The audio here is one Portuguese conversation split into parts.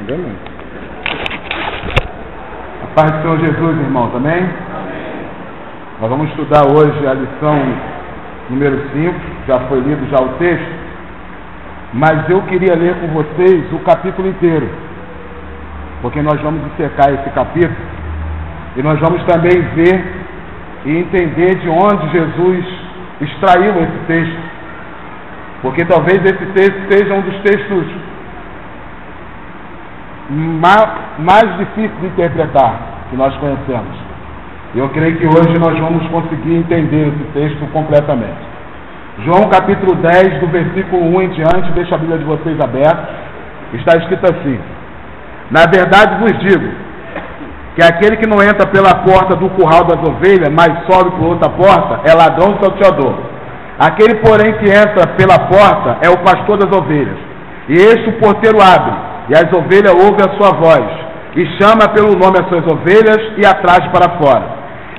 Entendeu, mãe? A paz do Senhor Jesus, irmãos, amém? Nós vamos estudar hoje a lição número 5, já foi lido já o texto, mas eu queria ler com vocês o capítulo inteiro, porque nós vamos dissecar esse capítulo, e nós vamos também ver e entender de onde Jesus extraiu esse texto, porque talvez esse texto seja um dos textos mais difíceis de interpretar, que nós conhecemos. Eu creio que hoje nós vamos conseguir entender esse texto completamente. João capítulo 10, do versículo 1 em diante, deixa a Bíblia de vocês aberta, está escrito assim: na verdade vos digo, que aquele que não entra pela porta do curral das ovelhas, mas sobe por outra porta, é ladrão e salteador. Aquele, porém, que entra pela porta, é o pastor das ovelhas. E este o porteiro abre, e as ovelhas ouvem a sua voz, e chama pelo nome as suas ovelhas, e as traz para fora.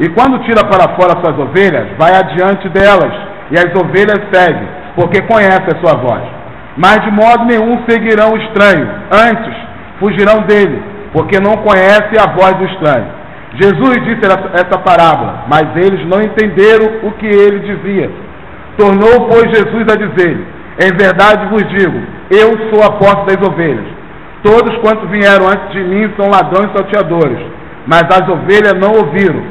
E quando tira para fora as suas ovelhas, vai adiante delas, e as ovelhas seguem, porque conhecem a sua voz. Mas de modo nenhum seguirão o estranho, antes fugirão dele, porque não conhecem a voz do estranho. Jesus disse essa parábola, mas eles não entenderam o que ele dizia. Tornou, pois, Jesus a dizer: em verdade vos digo, eu sou a porta das ovelhas. Todos quantos vieram antes de mim são ladrões e salteadores, mas as ovelhas não ouviram.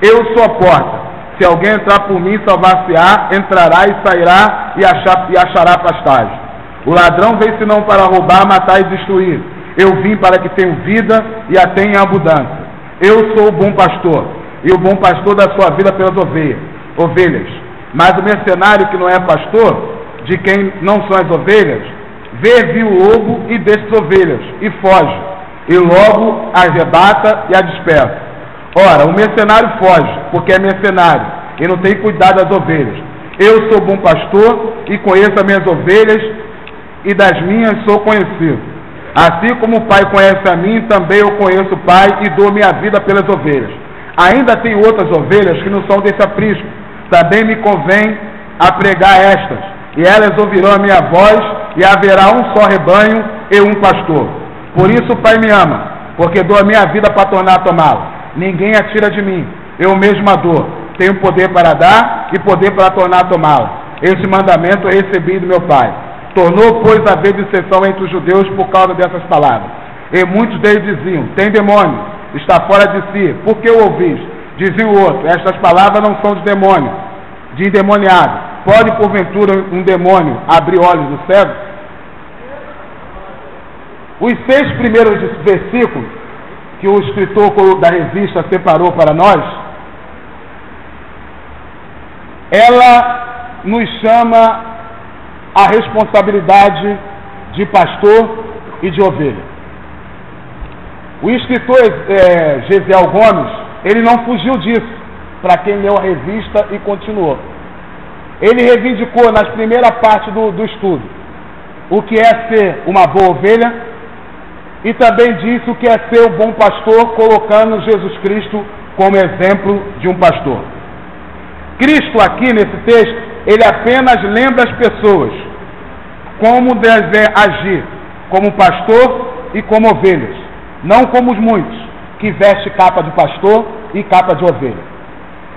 Eu sou a porta. Se alguém entrar por mim, salvar-se-á, entrará e sairá e achará pastagem. O ladrão vem senão para roubar, matar e destruir. Eu vim para que tenham vida e a tenham em abundância. Eu sou o bom pastor, e o bom pastor dá sua vida pelas ovelhas. Mas o mercenário que não é pastor, de quem não são as ovelhas, vê o lobo e deixa as ovelhas, e foge, e logo a arrebata e a dispersa. Ora, o mercenário foge, porque é mercenário, e não tem cuidado das ovelhas. Eu sou bom pastor, e conheço as minhas ovelhas, e das minhas sou conhecido. Assim como o Pai conhece a mim, também eu conheço o Pai, e dou minha vida pelas ovelhas. Ainda tem outras ovelhas que não são desse aprisco. Também me convém a pregar estas, e elas ouvirão a minha voz, e haverá um só rebanho e um pastor. Por isso o Pai me ama, porque dou a minha vida para tornar a tomá-la. Ninguém a tira de mim, eu mesmo a dou. Tenho poder para dar e poder para tornar a tomá-la. Esse mandamento eu recebi do meu Pai. Tornou, pois, a haver dissensão entre os judeus por causa dessas palavras. E muitos deles diziam: tem demônio, está fora de si, por que o ouvis? Dizia o outro: estas palavras não são de demônio, de endemoniado. Pode, porventura, um demônio abrir olhos do cego? Os 6 primeiros versículos que o escritor da revista separou para nós, ela nos chama a responsabilidade de pastor e de ovelha. O escritor Gesiel Gomes, ele não fugiu disso, para quem leu a revista e continuou. Ele reivindicou nas primeiras partes do estudo o que é ser uma boa ovelha, e também disse o que é ser o bom pastor, colocando Jesus Cristo como exemplo de um pastor. Cristo aqui nesse texto, ele apenas lembra as pessoas como deve agir como pastor e como ovelhas, não como os muitos que vestem capa de pastor e capa de ovelha.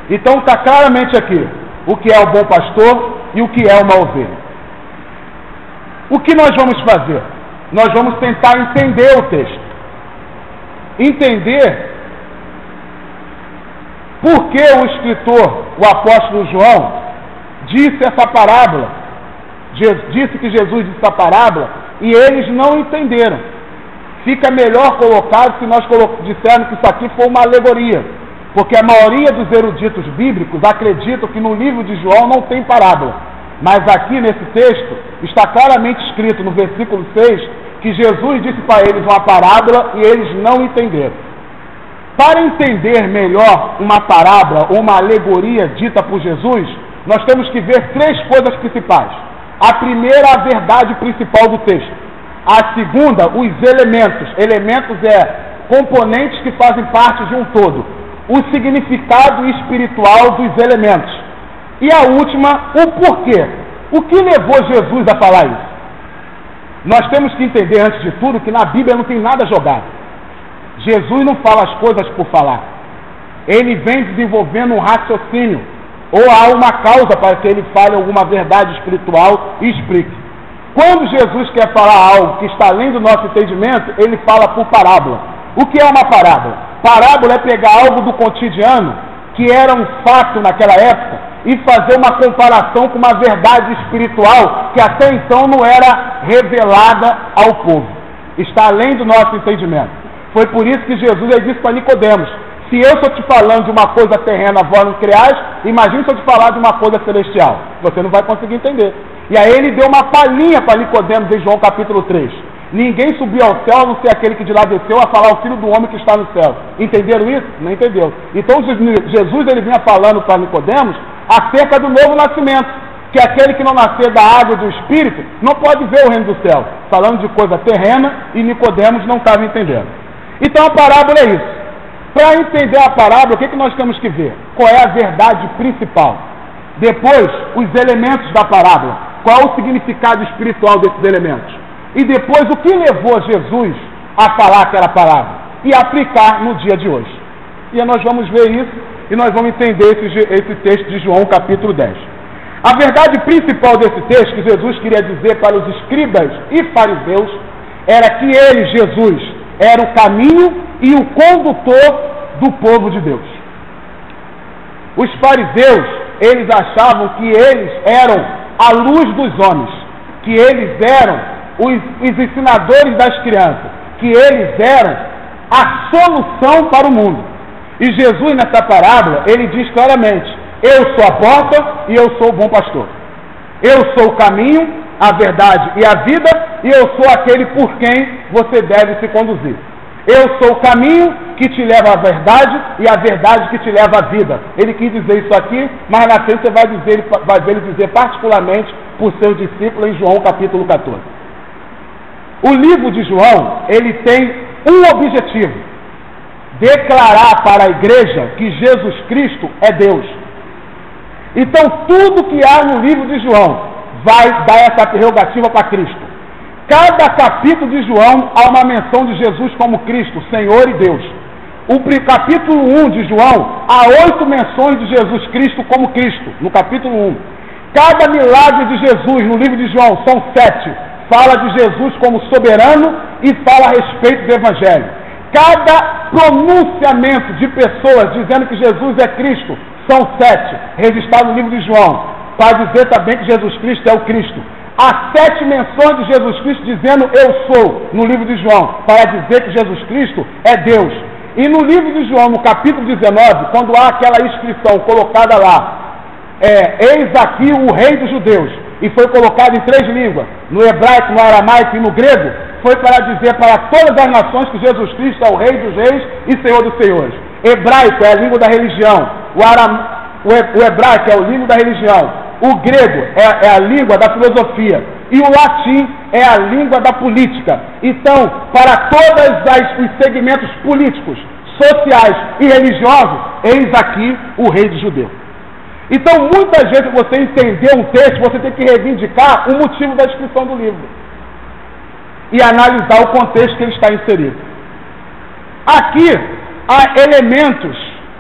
Então está claramente aqui o que é o bom pastor e o que é uma ovelha. O que nós vamos fazer? Nós vamos tentar entender o texto, entender por que o escritor, o apóstolo João, disse essa parábola, disse que Jesus disse essa parábola, e eles não entenderam. Fica melhor colocado se nós dissermos que isso aqui foi uma alegoria, porque a maioria dos eruditos bíblicos acreditam que no livro de João não tem parábola. Mas aqui nesse texto está claramente escrito no versículo 6 que Jesus disse para eles uma parábola e eles não entenderam. Para entender melhor uma parábola ou uma alegoria dita por Jesus, nós temos que ver 3 coisas principais. A primeira, a verdade principal do texto. A segunda, os elementos. Elementos componentes que fazem parte de um todo. O significado espiritual dos elementos. E a última, o porquê. O que levou Jesus a falar isso? Nós temos que entender, antes de tudo, que na Bíblia não tem nada jogado. Jesus não fala as coisas por falar. Ele vem desenvolvendo um raciocínio, ou há uma causa para que ele fale alguma verdade espiritual e explique. Quando Jesus quer falar algo que está além do nosso entendimento, ele fala por parábola. O que é uma parábola? Parábola é pegar algo do cotidiano, que era um fato naquela época, e fazer uma comparação com uma verdade espiritual que até então não era revelada ao povo. Está além do nosso entendimento. Foi por isso que Jesus disse para Nicodemos: se eu estou te falando de uma coisa terrena, vós não creais, imagine se eu te falar de uma coisa celestial. Você não vai conseguir entender. E aí ele deu uma palhinha para Nicodemos em João capítulo 3. Ninguém subiu ao céu, a não ser aquele que de lá desceu, a falar o Filho do Homem que está no céu. Entenderam isso? Não entendeu. Então Jesus ele vinha falando para Nicodemos acerca do novo nascimento, que aquele que não nascer da água e do Espírito não pode ver o reino do céu. Falando de coisa terrena, e Nicodemos não estava entendendo. Então a parábola é isso. Para entender a parábola, o que nós temos que ver? Qual é a verdade principal? Depois, os elementos da parábola. Qual é o significado espiritual desses elementos? E depois, o que levou Jesus a falar aquela parábola e aplicar no dia de hoje? E aí nós vamos ver isso e nós vamos entender esse texto de João capítulo 10. A verdade principal desse texto que Jesus queria dizer para os escribas e fariseus era que ele, Jesus, era o caminho e o condutor do povo de Deus. Os fariseus, eles achavam que eles eram a luz dos homens, que eles eram os ensinadores das crianças, que eles eram a solução para o mundo. E Jesus, nessa parábola, ele diz claramente: eu sou a porta e eu sou o bom pastor. Eu sou o caminho, a verdade e a vida, e eu sou aquele por quem você deve se conduzir. Eu sou o caminho que te leva à verdade e a verdade que te leva à vida. Ele quis dizer isso aqui, mas na frente você vai ver ele dizer particularmente por seus discípulos em João capítulo 14. O livro de João, ele tem um objetivo: declarar para a igreja que Jesus Cristo é Deus. Então tudo que há no livro de João vai dar essa prerrogativa para Cristo. Cada capítulo de João há uma menção de Jesus como Cristo, Senhor e Deus. O capítulo 1 de João, há 8 menções de Jesus Cristo como Cristo, no capítulo 1. Cada milagre de Jesus no livro de João, são 7, fala de Jesus como soberano e fala a respeito do Evangelho. Cada pronunciamento de pessoas dizendo que Jesus é Cristo, são 7, registrado no livro de João, para dizer também que Jesus Cristo é o Cristo. Há 7 menções de Jesus Cristo dizendo eu sou, no livro de João, para dizer que Jesus Cristo é Deus. E no livro de João, no capítulo 19, quando há aquela inscrição colocada lá, eis aqui o rei dos judeus, e foi colocado em 3 línguas, no hebraico, no aramaico e no grego, foi para dizer para todas as nações que Jesus Cristo é o rei dos reis e senhor dos senhores. Hebraico é a língua da religião, o hebraico é a língua da religião, o grego é a língua da filosofia e o latim é a língua da política. Então, para todos os segmentos políticos, sociais e religiosos, eis aqui o rei dos judeus. Então, muitas vezes, você entender um texto, você tem que reivindicar o motivo da descrição do livro e analisar o contexto que ele está inserido. Aqui há elementos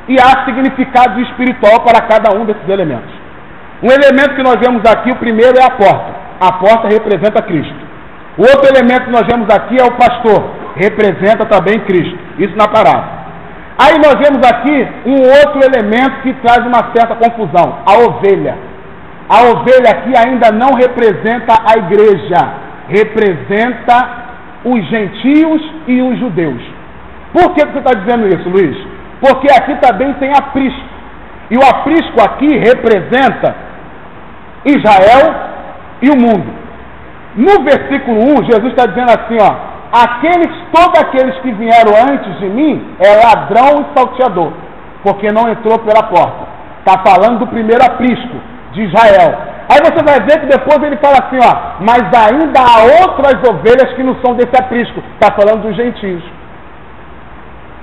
e há significado espiritual para cada um desses elementos. Um elemento que nós vemos aqui, o primeiro é a porta. A porta representa Cristo. O outro elemento que nós vemos aqui é o pastor. Representa também Cristo. Isso na parábola. Aí nós vemos aqui um outro elemento que traz uma certa confusão. A ovelha. A ovelha aqui ainda não representa a igreja. Representa os gentios e os judeus. Por que você está dizendo isso, Luiz? Porque aqui também tem aprisco. E o aprisco aqui representa Israel e o mundo. No versículo 1, Jesus está dizendo assim, todos aqueles que vieram antes de mim é ladrão e salteador, porque não entrou pela porta. Está falando do primeiro aprisco de Israel. Aí você vai ver que depois ele fala assim, mas ainda há outras ovelhas que não são desse aprisco. Está falando dos gentios.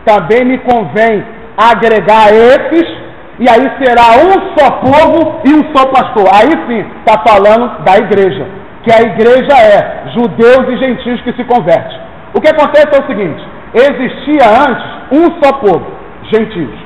Também me convém agregar esses, e aí será um só povo e um só pastor. Aí sim, está falando da igreja. que a igreja é judeus e gentios que se convertem. O que acontece é o seguinte: existia antes um só povo, gentios.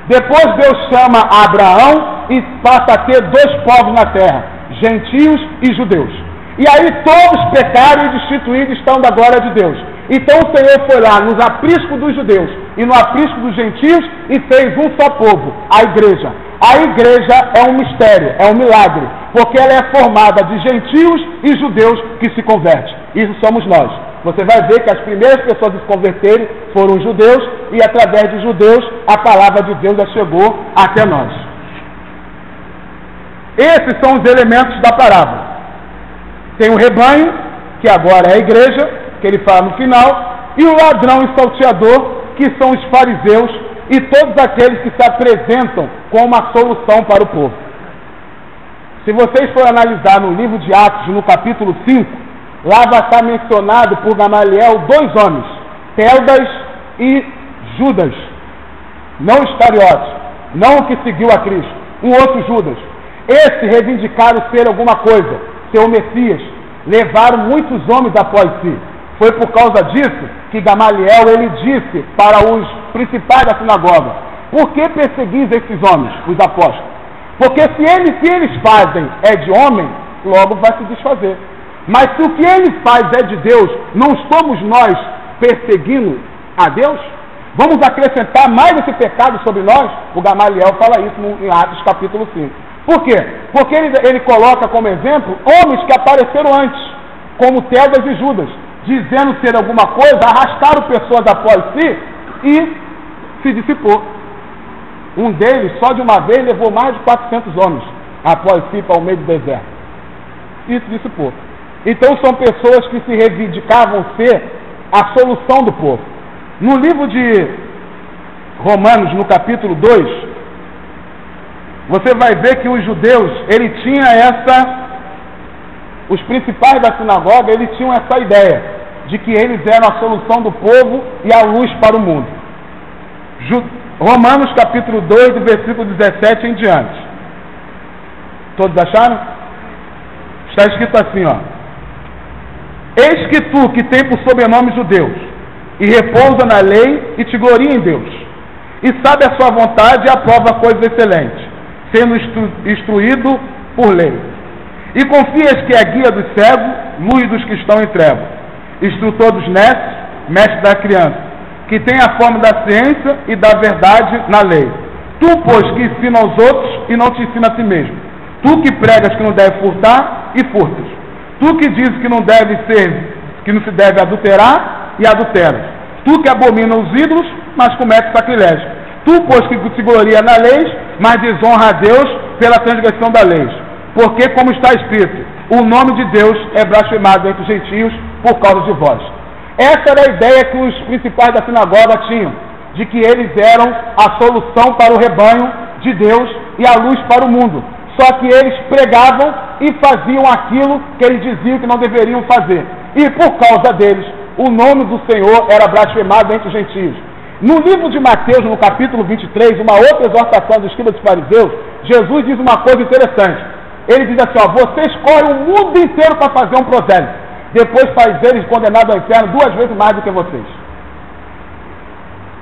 Depois Deus chama Abraão e passa a ter dois povos na terra, gentios e judeus. E aí todos pecaram e destituídos estão da glória de Deus. Então o Senhor foi lá nos apriscos dos judeus e no aprisco dos gentios e fez um só povo, a igreja. A igreja é um mistério, é um milagre, porque ela é formada de gentios e judeus que se convertem. Isso somos nós. Você vai ver que as primeiras pessoas a se converterem foram os judeus, e através de judeus a palavra de Deus já chegou até nós. Esses são os elementos da parábola. Tem o rebanho, que agora é a igreja, que ele fala no final, e o ladrão e salteador, que são os fariseus e todos aqueles que se apresentam com uma solução para o povo. Se vocês forem analisar no livro de Atos, no capítulo 5, lá vai estar mencionado por Gamaliel dois homens, Teudas e Judas, não Iscariotes, não o que seguiu a Cristo, um outro Judas. Esse reivindicaram ser alguma coisa, ser o Messias, levaram muitos homens após si. Foi por causa disso que Gamaliel ele disse para os principais da sinagoga: por que perseguis esses homens, os apóstolos? Porque se eles fazem é de homem, logo vai se desfazer. Mas se o que ele faz é de Deus, não estamos nós perseguindo a Deus? Vamos acrescentar mais esse pecado sobre nós? O Gamaliel fala isso em Atos capítulo 5. Por quê? Porque ele coloca como exemplo homens que apareceram antes, como Teudas e Judas, dizendo ser alguma coisa, arrastaram pessoas após si e se dissipou. Um deles, só de uma vez, levou mais de 400 homens após si para o meio do deserto. E se dissipou. Então são pessoas que se reivindicavam ser a solução do povo. No livro de Romanos, no capítulo 2, você vai ver que os judeus, os principais da sinagoga, eles tinham essa ideia de que eles eram a solução do povo e a luz para o mundo. Romanos capítulo 2, do versículo 17 em diante. Todos acharam? Está escrito assim, ó: eis que tu, que tem por sobrenome judeus, e repousa na lei, e te gloria em Deus, e sabe a sua vontade e aprova coisas excelentes, sendo instruído por lei. E confias que é guia dos cegos, luz dos que estão em trevas, instrutor dos netos, mestre da criança, que tem a forma da ciência e da verdade na lei. Tu, pois, que ensina aos outros e não te ensina a ti mesmo. Tu que pregas que não deve furtar e furtas. Tu que dizes que não se deve adulterar e adulteras. Tu que abomina os ídolos, mas comete sacrilégio. Tu, pois, que se gloria na lei, mas desonra a Deus pela transgressão da lei. Porque, como está escrito, o nome de Deus é blasfemado entre os gentios por causa de vós. Essa era a ideia que os principais da sinagoga tinham, de que eles eram a solução para o rebanho de Deus e a luz para o mundo. Só que eles pregavam e faziam aquilo que eles diziam que não deveriam fazer. E por causa deles, o nome do Senhor era blasfemado entre os gentios. No livro de Mateus, no capítulo 23, uma outra exortação dos escribas e fariseus, Jesus diz uma coisa interessante. Ele diz assim, ó: vocês correm o mundo inteiro para fazer um prosélito, depois faz eles condenados ao inferno 2 vezes mais do que vocês.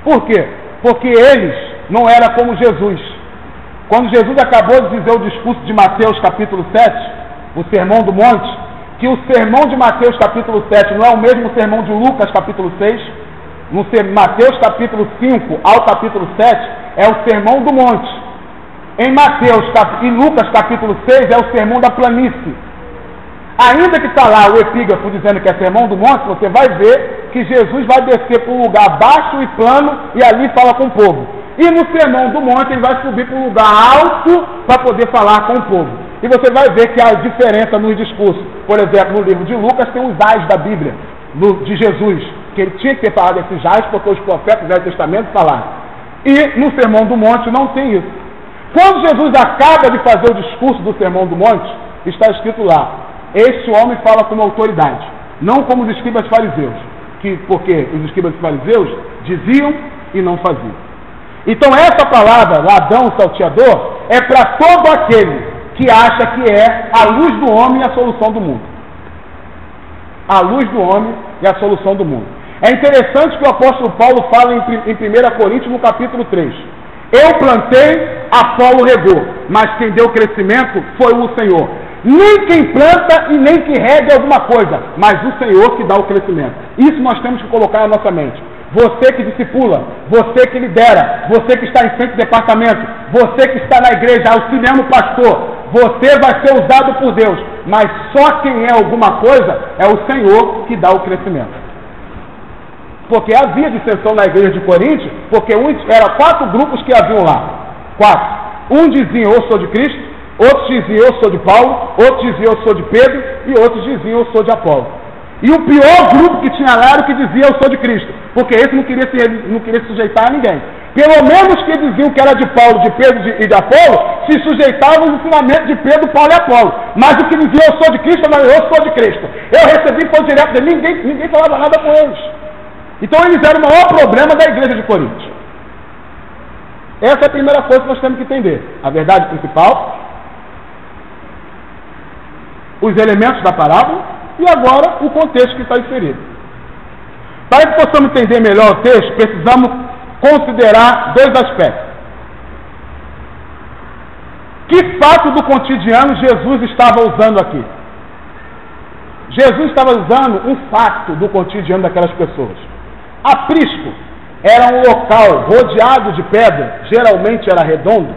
Por quê? Porque eles não eram como Jesus. Quando Jesus acabou de dizer o discurso de Mateus capítulo 7, o Sermão do Monte, que o sermão de Mateus capítulo 7 não é o mesmo sermão de Lucas capítulo 6, no Mateus capítulo 5 ao capítulo 7 é o Sermão do Monte. Em Mateus e Lucas capítulo 6 é o Sermão da Planície. Ainda que está lá o epígrafo dizendo que é Sermão do Monte, você vai ver que Jesus vai descer para um lugar baixo e plano e ali fala com o povo. E no Sermão do Monte ele vai subir para um lugar alto para poder falar com o povo. E você vai ver que há diferença nos discursos. Por exemplo, no livro de Lucas tem os ais da Bíblia, de Jesus, que ele tinha que ter falado esses ais porque os profetas do Velho Testamento falaram. E no Sermão do Monte não tem isso. Quando Jesus acaba de fazer o discurso do Sermão do Monte, está escrito lá: este homem fala com autoridade, não como os escribas fariseus, porque os escribas fariseus diziam e não faziam. Então essa palavra, ladrão, salteador, é para todo aquele que acha que é a luz do homem e a solução do mundo. a luz do homem e a solução do mundo. É interessante que o apóstolo Paulo fala em 1 Coríntios, no capítulo 3. Eu plantei, Apolo regou, mas quem deu crescimento foi o Senhor. Nem quem planta e nem que rega alguma coisa, mas o Senhor que dá o crescimento. Isso nós temos que colocar na nossa mente. Você que discipula, você que lidera, você que está em frente do departamento, você que está na igreja auxiliando o pastor, você vai ser usado por Deus, mas só quem é alguma coisa é o Senhor que dá o crescimento. Porque havia dissensão na igreja de Corinto, porque eram 4 grupos que haviam lá. 4. Um dizia, eu sou de Cristo, outros diziam, eu sou de Paulo, outros diziam, eu sou de Pedro, e outros diziam, eu sou de Apolo. E o pior grupo que tinha lá era o que dizia, eu sou de Cristo, porque esse não queria se sujeitar a ninguém. Pelo menos que diziam que era de Paulo, de Pedro e de Apolo, se sujeitavam aos ensinamentos de Pedro, Paulo e Apolo. Mas o que dizia, eu sou de Cristo, não, eu sou de Cristo. Eu recebi, foi direto dele, ninguém falava nada com eles. Então eles eram o maior problema da igreja de Corinto. Essa é a primeira coisa que nós temos que entender. A verdade principal, os elementos da parábola e agora o contexto que está inserido. Para que possamos entender melhor o texto, precisamos considerar 2 aspectos. Que fato do cotidiano Jesus estava usando aqui? Jesus estava usando um fato do cotidiano daquelas pessoas. Aprisco era um local rodeado de pedra, geralmente era redondo,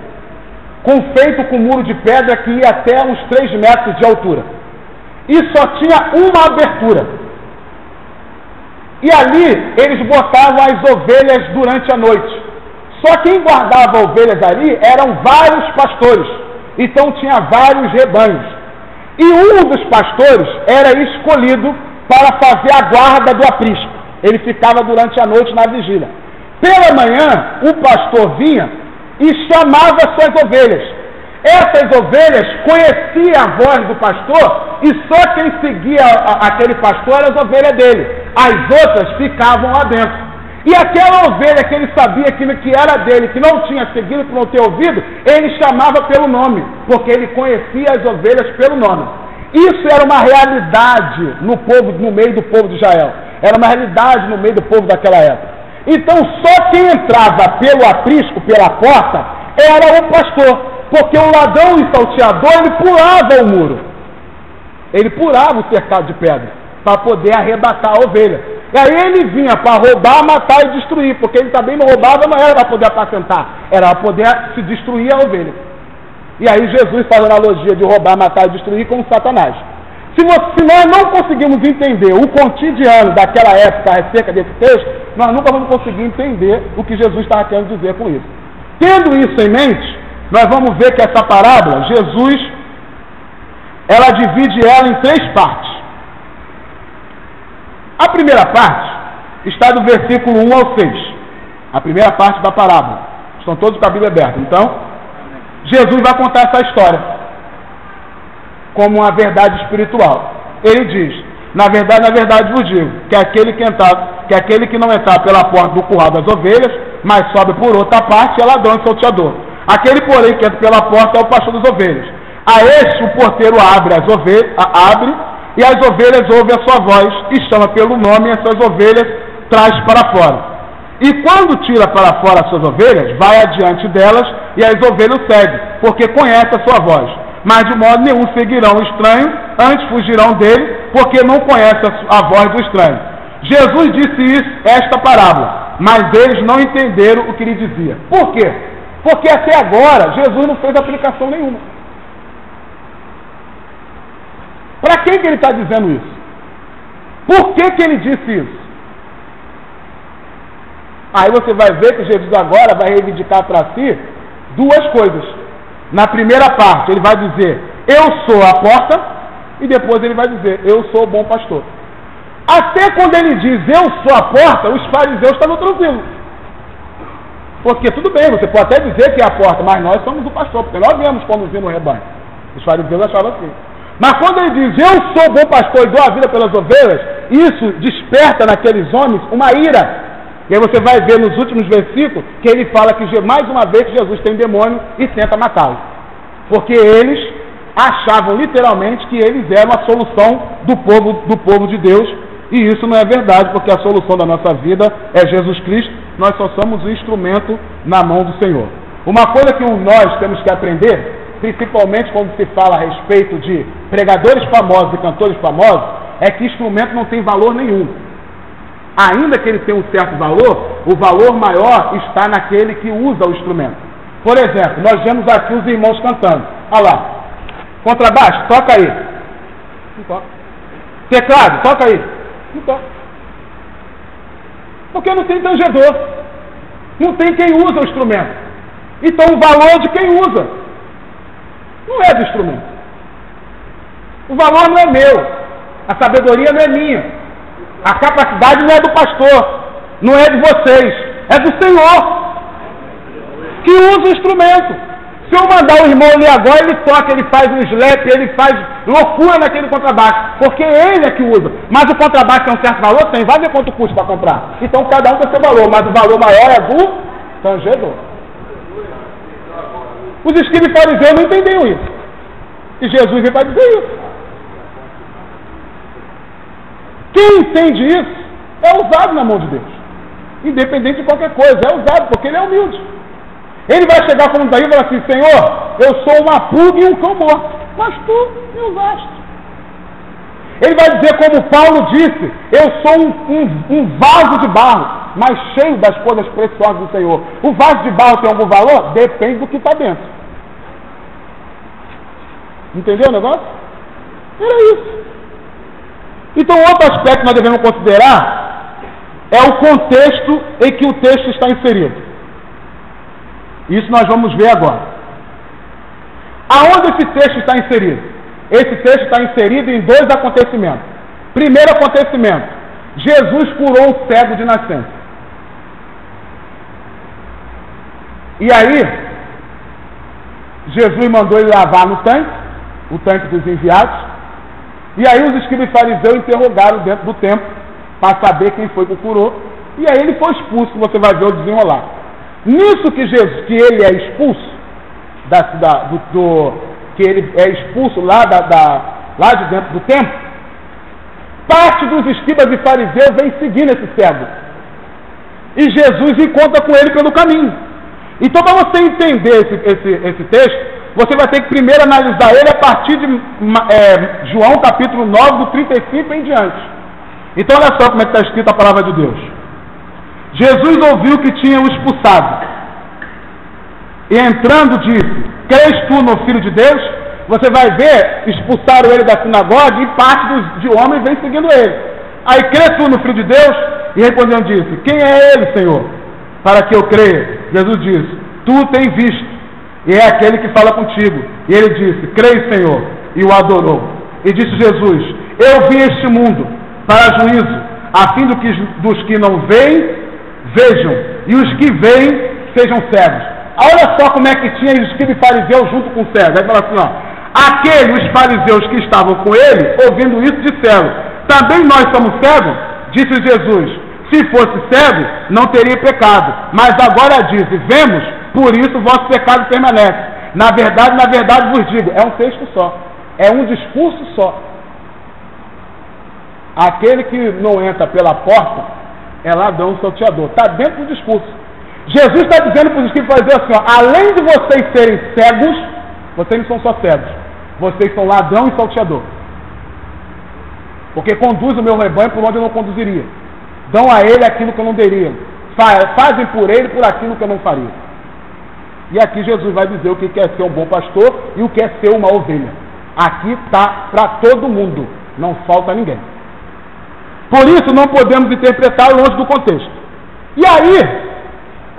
feito com muro de pedra que ia até uns 3 metros de altura. E só tinha uma abertura. E ali eles botavam as ovelhas durante a noite. Só quem guardava ovelhas ali eram vários pastores. Então tinha vários rebanhos. E um dos pastores era escolhido para fazer a guarda do aprisco. Ele ficava durante a noite na vigília. Pela manhã, o pastor vinha e chamava suas ovelhas. Essas ovelhas conheciam a voz do pastor e só quem seguia aquele pastor era as ovelhas dele. As outras ficavam lá dentro. E aquela ovelha que ele sabia que era dele, que não tinha seguido, por não ter ouvido, ele chamava pelo nome, porque ele conhecia as ovelhas pelo nome. Isso era uma realidade no meio do povo de Israel. Era uma realidade no meio do povo daquela época. Então só quem entrava pelo aprisco, pela porta, era o pastor. Porque o ladrão e salteador, ele pulava o muro. Ele pulava o cercado de pedra para poder arrebatar a ovelha. E aí ele vinha para roubar, matar e destruir. Porque ele também não roubava, não era para poder apacentar. Era para poder se destruir a ovelha. E aí Jesus faz a analogia de roubar, matar e destruir com Satanás. Se nós não conseguimos entender o cotidiano daquela época acerca desse texto, nós nunca vamos conseguir entender o que Jesus estava querendo dizer com isso. Tendo isso em mente, nós vamos ver que essa parábola, Jesus, ela divide ela em 3 partes. A primeira parte está do versículo 1 ao 6. A primeira parte da parábola. Estão todos com a Bíblia aberta. Então, Jesus vai contar essa história como uma verdade espiritual. Ele diz, na verdade vos digo, que aquele que não entrar pela porta do curral das ovelhas, mas sobe por outra parte, é ladrão e salteador. Aquele, porém, que entra pela porta é o pastor das ovelhas. A este o porteiro abre e as ovelhas ouvem a sua voz e chama pelo nome, e essas ovelhas traz para fora. E quando tira para fora as suas ovelhas, vai adiante delas e as ovelhas seguem, porque conhece a sua voz. Mas de modo nenhum seguirão o estranho, antes fugirão dele, porque não conhecem a voz do estranho. Jesus disse esta parábola, mas eles não entenderam o que ele dizia. Por quê? Porque até agora Jesus não fez aplicação nenhuma. Para quem que ele está dizendo isso? Por que ele disse isso? Aí você vai ver que Jesus agora vai reivindicar para si 2 coisas. Na primeira parte ele vai dizer, eu sou a porta, e depois ele vai dizer, eu sou o bom pastor. Até quando ele diz, eu sou a porta, os fariseus estavam tranquilos. Porque tudo bem, você pode até dizer que é a porta, mas nós somos o pastor, porque nós viemos conduzir no rebanho. Os fariseus achavam assim. Mas quando ele diz, eu sou o bom pastor e dou a vida pelas ovelhas, isso desperta naqueles homens uma ira. E aí você vai ver nos últimos versículos que ele fala que mais uma vez Jesus tem demônio e tenta matá-lo. Porque eles achavam literalmente que eles eram a solução do povo de Deus, e isso não é verdade, porque a solução da nossa vida é Jesus Cristo. Nós só somos um instrumento na mão do Senhor. Uma coisa que nós temos que aprender, principalmente quando se fala a respeito de pregadores famosos e cantores famosos, é que instrumento não tem valor nenhum. Ainda que ele tenha um certo valor, o valor maior está naquele que usa o instrumento. Por exemplo, nós vemos aqui os irmãos cantando. Olha lá. Contrabaixo, toca aí. Não toca. Teclado, toca aí. Não toca. Porque não tem tangedor. Não tem quem usa o instrumento. Então o valor é de quem usa. Não é do instrumento. O valor não é meu. A sabedoria não é minha. A capacidade não é do pastor. Não é de vocês. É do Senhor. Que usa o instrumento. Se eu mandar o irmão ali agora, ele toca, ele faz um slap, ele faz loucura naquele contrabaixo, porque ele é que usa. Mas o contrabaixo tem um certo valor? Tem. Vai ver quanto custa para comprar. Então cada um tem seu valor, mas o valor maior é do tangedor. Os escribas e fariseus não entendiam isso. E Jesus veio para dizer isso. Quem entende isso é usado na mão de Deus. Independente de qualquer coisa, é usado, porque ele é humilde. Ele vai chegar como Davi e falar assim: Senhor, eu sou uma pulga e um cão morto, mas tu me usaste. Ele vai dizer como Paulo disse: eu sou um vaso de barro, mas cheio das coisas preciosas do Senhor. O vaso de barro tem algum valor? Depende do que está dentro. Entendeu o negócio? Era isso. Então outro aspecto que nós devemos considerar é o contexto em que o texto está inserido. Isso nós vamos ver agora. Aonde esse texto está inserido? Esse texto está inserido em dois acontecimentos. Primeiro acontecimento: Jesus curou o cego de nascença. E aí, Jesus mandou ele lavar no tanque, o tanque dos enviados. E aí os escribas e fariseus interrogaram dentro do templo para saber quem foi que o curou. E aí ele foi expulso, você vai ver o desenrolar. Nisso que ele é expulso, que ele é expulso lá de dentro do templo, parte dos escribas e fariseus vem seguindo esse cego. E Jesus encontra com ele pelo caminho. Então, para você entender esse texto, você vai ter que primeiro analisar ele a partir de João capítulo 9, do 35 em diante. Então, olha só como é que está escrita a palavra de Deus. Jesus ouviu que tinham expulsado, e entrando disse: crês tu no Filho de Deus? Você vai ver, expulsaram ele da sinagoga e parte de homens vem seguindo ele. Aí, crês tu no Filho de Deus? E respondendo disse: quem é ele, Senhor, para que eu creia? Jesus disse: tu tens visto, e é aquele que fala contigo. E ele disse: creio, Senhor, e o adorou. E disse Jesus: eu vim a este mundo para juízo, a fim dos que não veem, vejam, e os que veem sejam cegos. Olha só como é que tinha os escribas e fariseus junto com o cego. Aí fala assim: aqueles fariseus que estavam com ele, ouvindo isso, disseram: também nós somos cegos? Disse Jesus: se fosse cego, não teria pecado, mas agora diz: vemos, por isso o vosso pecado permanece. Na verdade vos digo. É um texto só, é um discurso só. Aquele que não entra pela porta é ladrão salteador. Está dentro do discurso. Jesus está dizendo para os escribas e fariseus assim: além de vocês serem cegos, vocês não são só cegos, vocês são ladrão e salteador. Porque conduz o meu rebanho por onde eu não conduziria. Dão a ele aquilo que eu não daria. Fazem por ele por aquilo que eu não faria. E aqui Jesus vai dizer o que é ser um bom pastor e o que é ser uma ovelha. Aqui está para todo mundo, não falta ninguém. Por isso não podemos interpretar longe do contexto. E aí,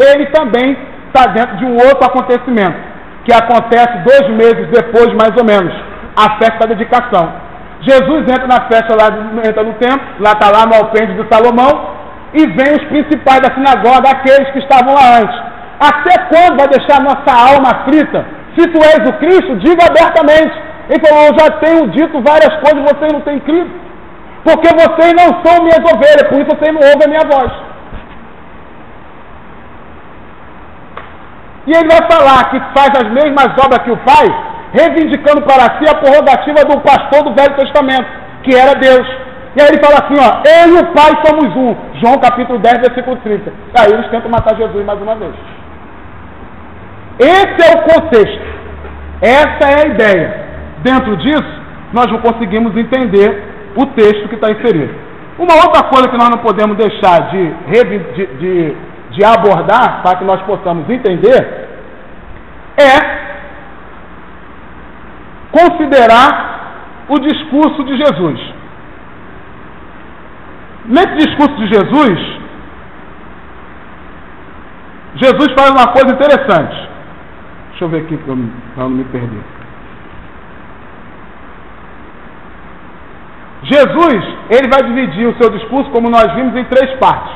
ele também está dentro de um outro acontecimento, que acontece 2 meses depois, mais ou menos, a festa da dedicação. Jesus entra na festa, entra no templo, lá está lá no alpendre de Salomão, e vem os principais da sinagoga, aqueles que estavam lá antes. Até quando vai deixar nossa alma aflita? Se tu és o Cristo, diga abertamente. Ele falou: eu já tenho dito várias coisas, vocês não têm crido. Porque vocês não são minhas ovelhas, por isso vocês não ouvem a minha voz. E ele vai falar que faz as mesmas obras que o Pai, reivindicando para si a prerrogativa do pastor do Velho Testamento, que era Deus. E aí ele fala assim, ó, eu e o Pai somos um. João capítulo 10, versículo 30. Aí eles tentam matar Jesus mais uma vez. Esse é o contexto. Essa é a ideia. Dentro disso, nós não conseguimos entender o texto que está inserido. Uma outra coisa que nós não podemos deixar de abordar, para que nós possamos entender, é considerar o discurso de Jesus. Nesse discurso de Jesus, Jesus faz uma coisa interessante. Deixa eu ver aqui para não me perder. Jesus, ele vai dividir o seu discurso, como nós vimos, em 3 partes.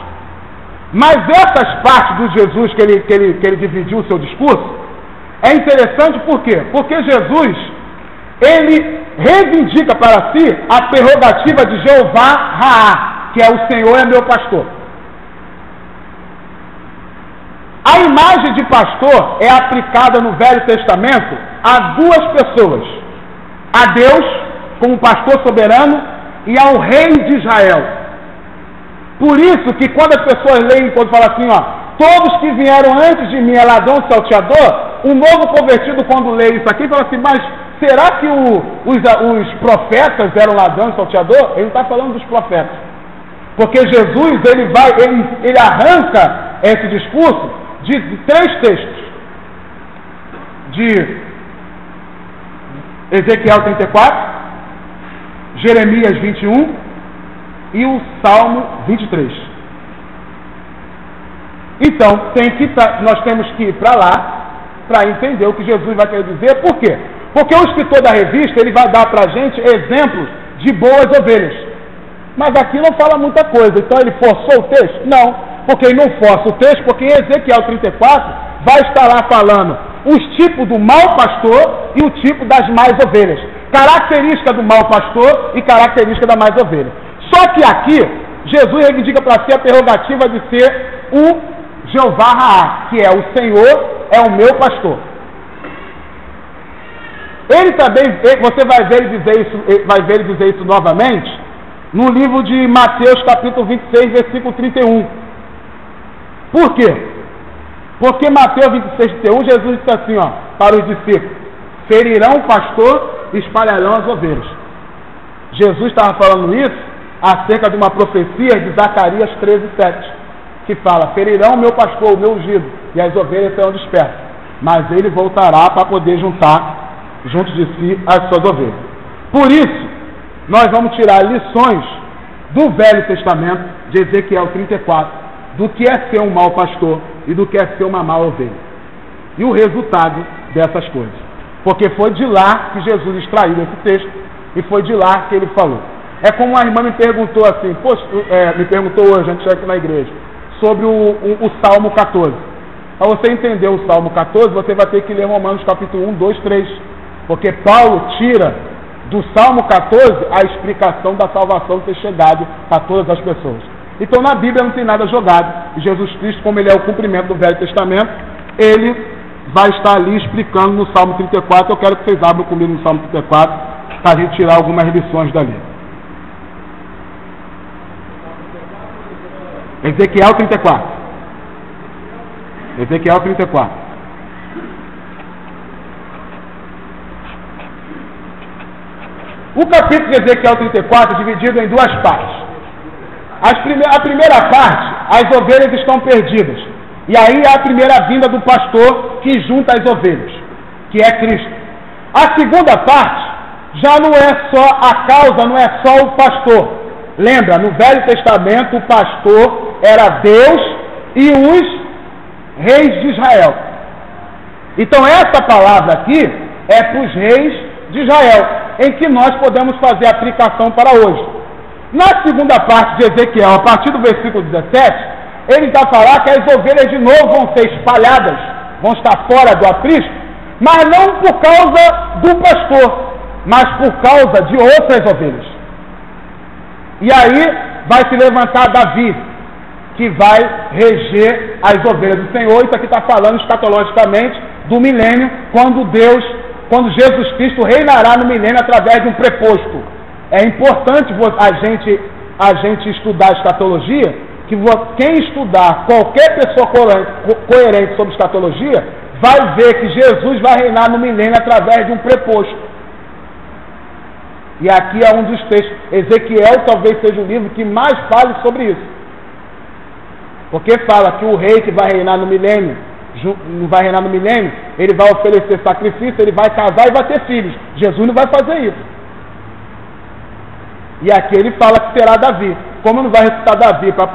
Mas essas partes do Jesus que ele dividiu o seu discurso, é interessante por quê? Porque Jesus, ele reivindica para si a prerrogativa de Jeová Raá, que é o Senhor é meu pastor. A imagem de pastor é aplicada no Velho Testamento a 2 pessoas: a Deus, como pastor soberano, e ao rei de Israel. Por isso que quando as pessoas leem, quando fala assim, ó, todos que vieram antes de mim é ladrão salteador, o novo convertido, quando lê isso aqui, fala assim, mas será que os profetas eram ladrão salteador? Ele não está falando dos profetas. Porque Jesus, ele arranca esse discurso de 3 textos. De Ezequiel 34, Jeremias 21 e o Salmo 23. Então, nós temos que ir para lá para entender o que Jesus vai querer dizer. Por quê? Porque o escritor da revista, ele vai dar para a gente exemplos de boas ovelhas. Mas aqui não fala muita coisa. Então ele forçou o texto? Não, porque ele não força o texto, porque em Ezequiel 34 vai estar lá falando os tipos do mau pastor e o tipo das mais ovelhas. Característica do mau pastor e característica da mais ovelha. Só que aqui, Jesus reivindica para si a prerrogativa de ser o Jeová Raá, que é o Senhor, é o meu pastor. Ele também, você vai ver ele dizer isso novamente, no livro de Mateus, capítulo 26, versículo 31. Por quê? Porque Mateus 26, 31, Jesus disse assim, ó, para os discípulos, ferirão o pastor e espalharão as ovelhas. Jesus estava falando isso acerca de uma profecia de Zacarias 13, 7, que fala, ferirão o meu pastor, o meu ungido, e as ovelhas serão dispersas, mas ele voltará para poder juntar junto de si as suas ovelhas. Por isso, nós vamos tirar lições do Velho Testamento, de Ezequiel 34, do que é ser um mau pastor e do que é ser uma má ovelha. E o resultado dessas coisas. Porque foi de lá que Jesus extraiu esse texto e foi de lá que ele falou. É como uma irmã me perguntou assim, me perguntou hoje, antes de aqui na igreja, sobre o Salmo 14. Para você entender o Salmo 14, você vai ter que ler Romanos capítulo 1, 2, 3. Porque Paulo tira do Salmo 14 a explicação da salvação ter chegado a todas as pessoas. Então na Bíblia não tem nada jogado. E Jesus Cristo, como ele é o cumprimento do Velho Testamento, ele vai estar ali explicando no Salmo 34. Eu quero que vocês abram comigo no Salmo 34 para a gente tirar algumas lições dali. Ezequiel 34. Ezequiel 34. O capítulo de Ezequiel 34 é dividido em 2 partes. A primeira parte, as ovelhas estão perdidas. E aí há a primeira vinda do pastor que junta as ovelhas, que é Cristo. A segunda parte, já não é só a causa, não é só o pastor. Lembra, no Velho Testamento o pastor era Deus e os reis de Israel. Então essa palavra aqui é para os reis de Israel, em que nós podemos fazer aplicação para hoje. Na segunda parte de Ezequiel, a partir do versículo 17, ele está falando que as ovelhas de novo vão ser espalhadas, vão estar fora do aprisco, mas não por causa do pastor, mas por causa de outras ovelhas. E aí vai se levantar Davi, que vai reger as ovelhas do Senhor. Isso aqui está falando escatologicamente do milênio, quando Deus quando Jesus Cristo reinará no milênio através de um preposto. É importante a gente estudar escatologia, que quem estudar, qualquer pessoa coerente sobre escatologia, vai ver que Jesus vai reinar no milênio através de um preposto. E aqui é um dos textos. Ezequiel talvez seja o livro que mais fale sobre isso. Porque fala que o rei que vai reinar no milênio, ele vai oferecer sacrifício, ele vai casar e vai ter filhos. Jesus não vai fazer isso. E aqui ele fala que será Davi. Como não vai ressuscitar Davi para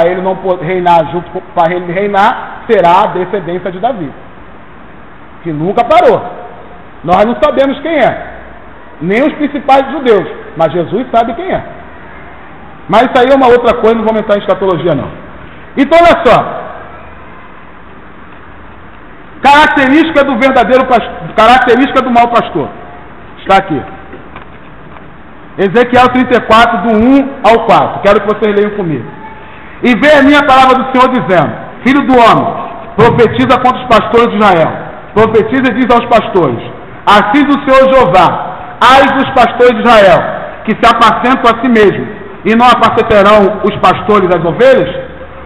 ele não reinar junto, para ele reinar, será a descendência de Davi, que nunca parou. Nós não sabemos quem é, nem os principais judeus, mas Jesus sabe quem é. Mas isso aí é uma outra coisa, não vou entrar em escatologia não. Então olha só, característica do verdadeiro pastor, característica do mau pastor, está aqui. Ezequiel 34, do 1 ao 4. Quero que vocês leiam comigo. E veio a minha palavra do Senhor dizendo: Filho do homem, profetiza contra os pastores de Israel. Profetiza e diz aos pastores: Assim diz o Senhor Jeová: Ai dos pastores de Israel, que se apacentam a si mesmos, e não apacentarão os pastores das ovelhas?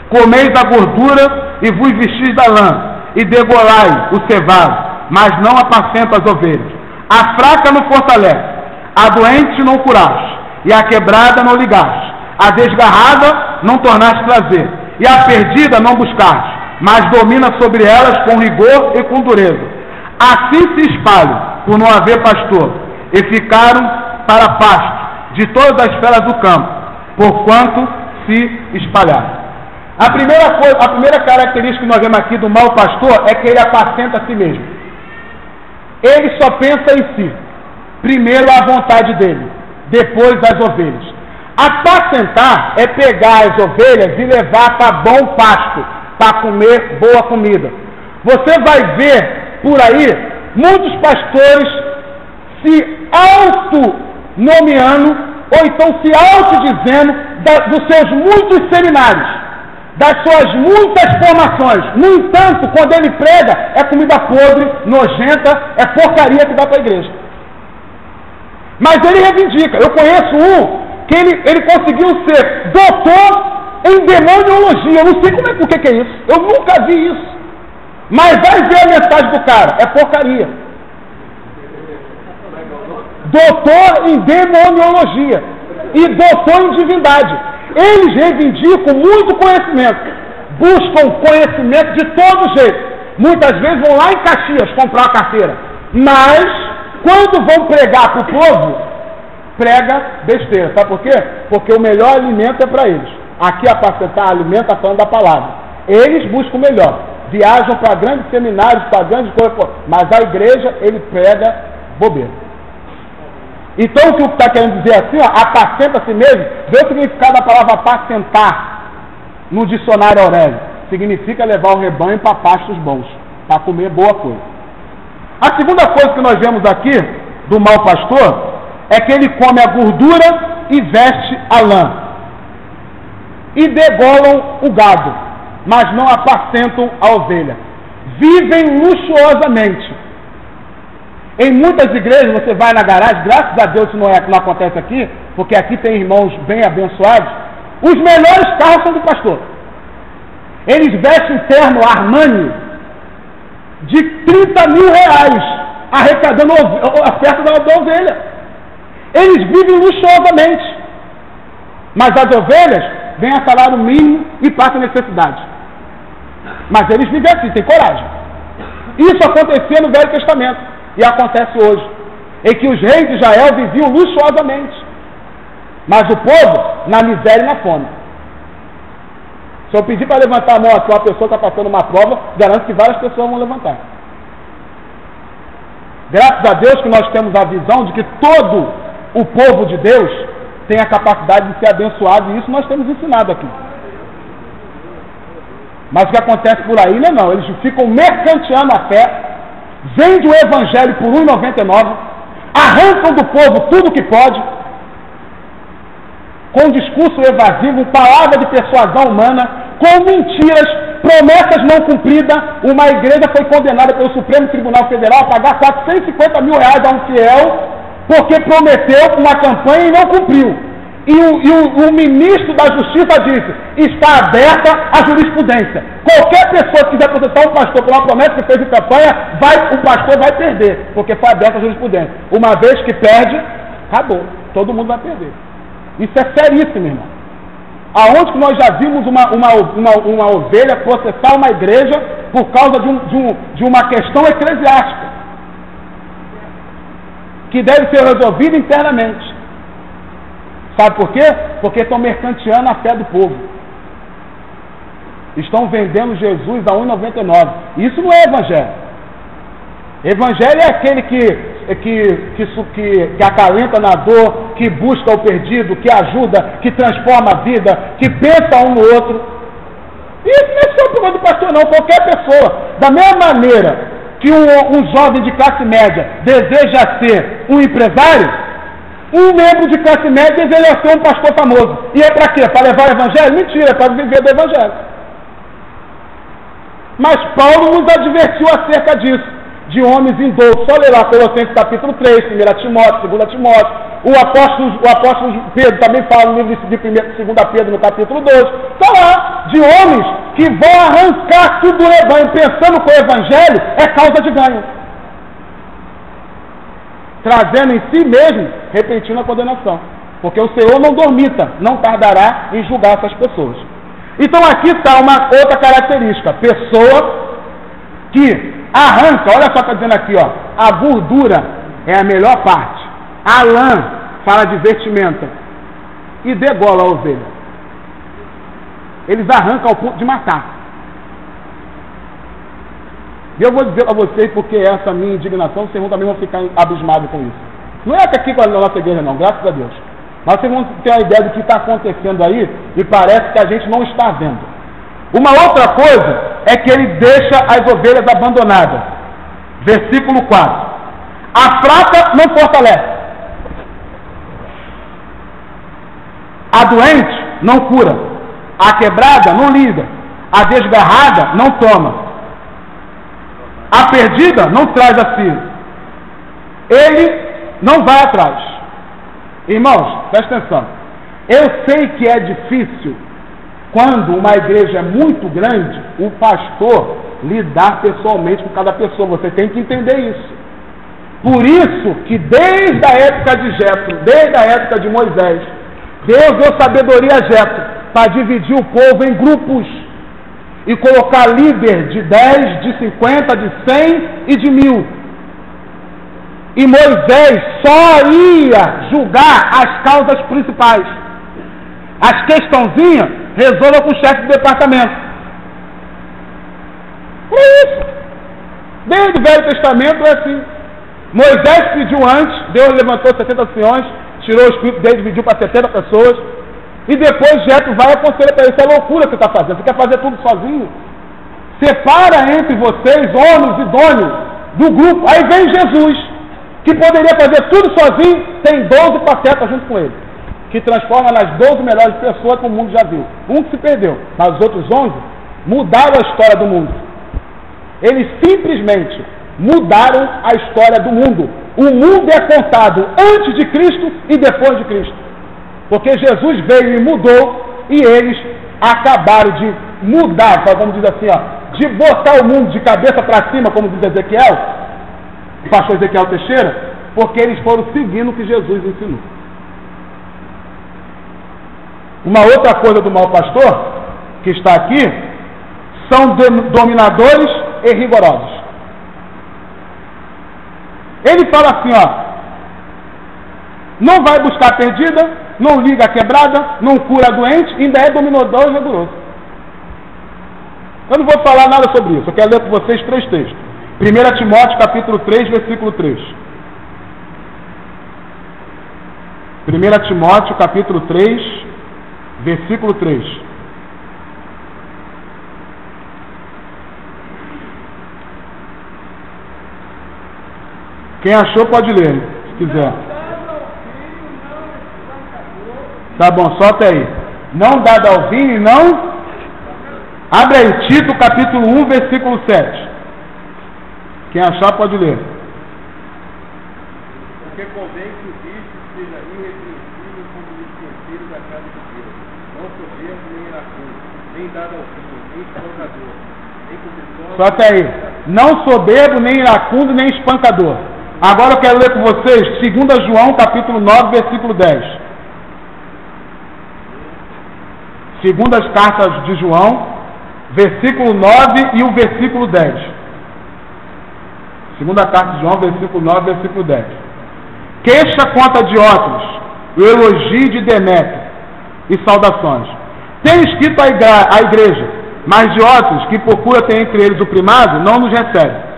Comeis a gordura e vos vestis da lã, e degolai o cevado, mas não apacenta as ovelhas. A fraca não fortalece, a doente não curaste, e a quebrada não ligaste, a desgarrada não tornaste trazer, e a perdida não buscaste, mas domina sobre elas com rigor e com dureza. Assim se espalham, por não haver pastor, e ficaram para pasto de todas as feras do campo, porquanto se espalharam. A primeira característica que nós vemos aqui do mau pastor é que ele apacenta a si mesmo. Ele só pensa em si. Primeiro a vontade dele, depois as ovelhas. Apacentar é pegar as ovelhas e levar para bom pasto, para comer boa comida. Você vai ver por aí muitos pastores se auto-nomeando, ou então se autodizendo dos seus muitos seminários, das suas muitas formações. No entanto, quando ele prega, é comida podre, nojenta, é porcaria que dá para a igreja. Mas ele reivindica. Eu conheço um que ele conseguiu ser doutor em demoniologia. Eu não sei o que é isso. Eu nunca vi isso. Mas vai ver a mensagem do cara. É porcaria. Doutor em demoniologia e doutor em divindade. Eles reivindicam muito conhecimento. Buscam conhecimento de todo jeito. Muitas vezes vão lá em Caxias comprar a carteira. Mas quando vão pregar para o povo, prega besteira. Sabe por quê? Porque o melhor alimento é para eles. Aqui apacentar alimento, falando da palavra. Eles buscam o melhor. Viajam para grandes seminários, para grandes coisas. Mas a igreja, ele prega bobeira. Então o que está querendo dizer assim, ó, apacenta a si mesmo, vê o significado da palavra apacentar no dicionário Aurélio. Significa levar o rebanho para pastos bons, para comer boa coisa. A segunda coisa que nós vemos aqui do mau pastor é que ele come a gordura e veste a lã. E degolam o gado, mas não apacentam a ovelha. Vivem luxuosamente. Em muitas igrejas você vai na garagem, graças a Deus isso não acontece aqui, porque aqui tem irmãos bem abençoados. Os melhores carros são do pastor. Eles vestem terno Armani de 30 mil reais, arrecadando a oferta da ovelha. Eles vivem luxuosamente, mas as ovelhas vêm a salário mínimo e passam necessidade. Mas eles vivem assim, têm coragem. Isso acontecia no Velho Testamento e acontece hoje, em que os reis de Israel viviam luxuosamente, mas o povo na miséria e na fome. Se eu pedir para levantar a mão aqui, uma pessoa está passando uma prova, garanto que várias pessoas vão levantar. Graças a Deus que nós temos a visão de que todo o povo de Deus tem a capacidade de ser abençoado, e isso nós temos ensinado aqui. Mas o que acontece por aí não, eles ficam mercanteando a fé, vendem o evangelho por R$ 1,99, arrancam do povo tudo que pode, com discurso evasivo, palavra de persuasão humana, com mentiras, promessas não cumpridas. Uma igreja foi condenada pelo Supremo Tribunal Federal a pagar R$450 mil a um fiel, porque prometeu uma campanha e não cumpriu. E o ministro da Justiça disse: está aberta a jurisprudência. Qualquer pessoa que quiser processar um pastor por uma promessa que fez em campanha, o pastor vai perder, porque foi aberta a jurisprudência. Uma vez que perde, acabou. Todo mundo vai perder. Isso é seríssimo, irmão. Aonde que nós já vimos uma ovelha processar uma igreja por causa de uma questão eclesiástica que deve ser resolvida internamente? Sabe por quê? Porque estão mercanteando a fé do povo. Estão vendendo Jesus a R$1,99. Isso não é evangelho. Evangelho é aquele que acalenta na dor, que busca o perdido, que ajuda, que transforma a vida, que pensa um no outro. Isso não é só o problema do pastor, não. Qualquer pessoa. Da mesma maneira que um jovem de classe média deseja ser um empresário, um membro de classe média deveria ser um pastor famoso. E é para quê? Para levar o evangelho? Mentira, é para viver do evangelho. Mas Paulo nos advertiu acerca disso, de homens indoutos. Só ler lá Colossenses capítulo 3, 1 Timóteo, 2 Timóteo. O apóstolo Pedro também fala no livro de 2 Pedro, no capítulo 2. Está lá, de homens que vão arrancar tudo do rebanho, pensando que o evangelho é causa de ganho, trazendo em si mesmo repentina condenação, porque o Senhor não dormita, não tardará em julgar essas pessoas. Então aqui está uma outra característica: pessoa que arranca, olha só, está dizendo aqui, ó, a gordura é a melhor parte, a lã fala de vestimenta, e degola a ovelha. Eles arrancam ao ponto de matar. E eu vou dizer a vocês, porque essa minha indignação, vocês também vão ficar abismados com isso. Não é que aqui com a nossa igreja não, graças a Deus. Mas vocês vão ter uma ideia do que está acontecendo aí, e parece que a gente não está vendo. Uma outra coisa é que ele deixa as ovelhas abandonadas. Versículo 4. A fraca não fortalece. A doente não cura. A quebrada não liga. A desgarrada não toma. A perdida não traz a si. Ele não vai atrás. Irmãos, presta atenção. Eu sei que é difícil, quando uma igreja é muito grande, o pastor lidar pessoalmente com cada pessoa. Você tem que entender isso. Por isso que desde a época de Jetro, desde a época de Moisés, Deus deu sabedoria a Jetro para dividir o povo em grupos e colocar líder de 10, de 50, de 100 e de 1000. E Moisés só ia julgar as causas principais. As questãozinhas, resolva com o chefe do departamento. É isso. Desde o Velho Testamento é assim. Moisés pediu antes, Deus levantou 70 anciões, tirou o espírito dele, dividiu para 70 pessoas. E depois Jetro vai e aconselha para ele: isso é loucura que você está fazendo, você quer fazer tudo sozinho? Separa entre vocês homens idôneos do grupo. Aí vem Jesus, que poderia fazer tudo sozinho, tem 12 patetas junto com ele, que transforma nas 12 melhores pessoas que o mundo já viu. Um que se perdeu, mas os outros 11 mudaram a história do mundo. Eles simplesmente mudaram a história do mundo. O mundo é contado antes de Cristo e depois de Cristo, porque Jesus veio e mudou, e eles acabaram de mudar, vamos dizer assim, ó, de botar o mundo de cabeça para cima, como diz Ezequiel, o pastor Ezequiel Teixeira, porque eles foram seguindo o que Jesus ensinou. Uma outra coisa do mau pastor, que está aqui, são dominadores e rigorosos. Ele fala assim, ó: não vai buscar a perdida, não liga a quebrada, não cura a doente, ainda é dominador e rigoroso. Eu não vou falar nada sobre isso, eu quero ler com vocês 3 textos. 1 Timóteo capítulo 3, versículo 3. 1 Timóteo capítulo 3, versículo 3. Quem achou pode ler, se quiser. Tá bom, solta aí. Não dado ao vinho e não Abre aí, Tito, capítulo 1, versículo 7. Quem achar pode ler. Porque convém que o bispo seja irrepreensível como dispenseiro da casa de Deus, não soberbo nem iracundo, nem dado ao vinho, nem espancador, nem cobiçoso. Só até aí. Não soberbo, nem iracundo, nem espancador. Agora eu quero ler com vocês 2 João, capítulo 9, versículo 10. Segundas cartas de João, versículo 9 e o versículo 10. Segunda carta de João, versículo 9, versículo 10. Queixa contra Diótrefes, o elogio de Demétrio e saudações. Tem escrito a igreja, mas Diótrefes, que procura ter entre eles o primado, não nos recebe.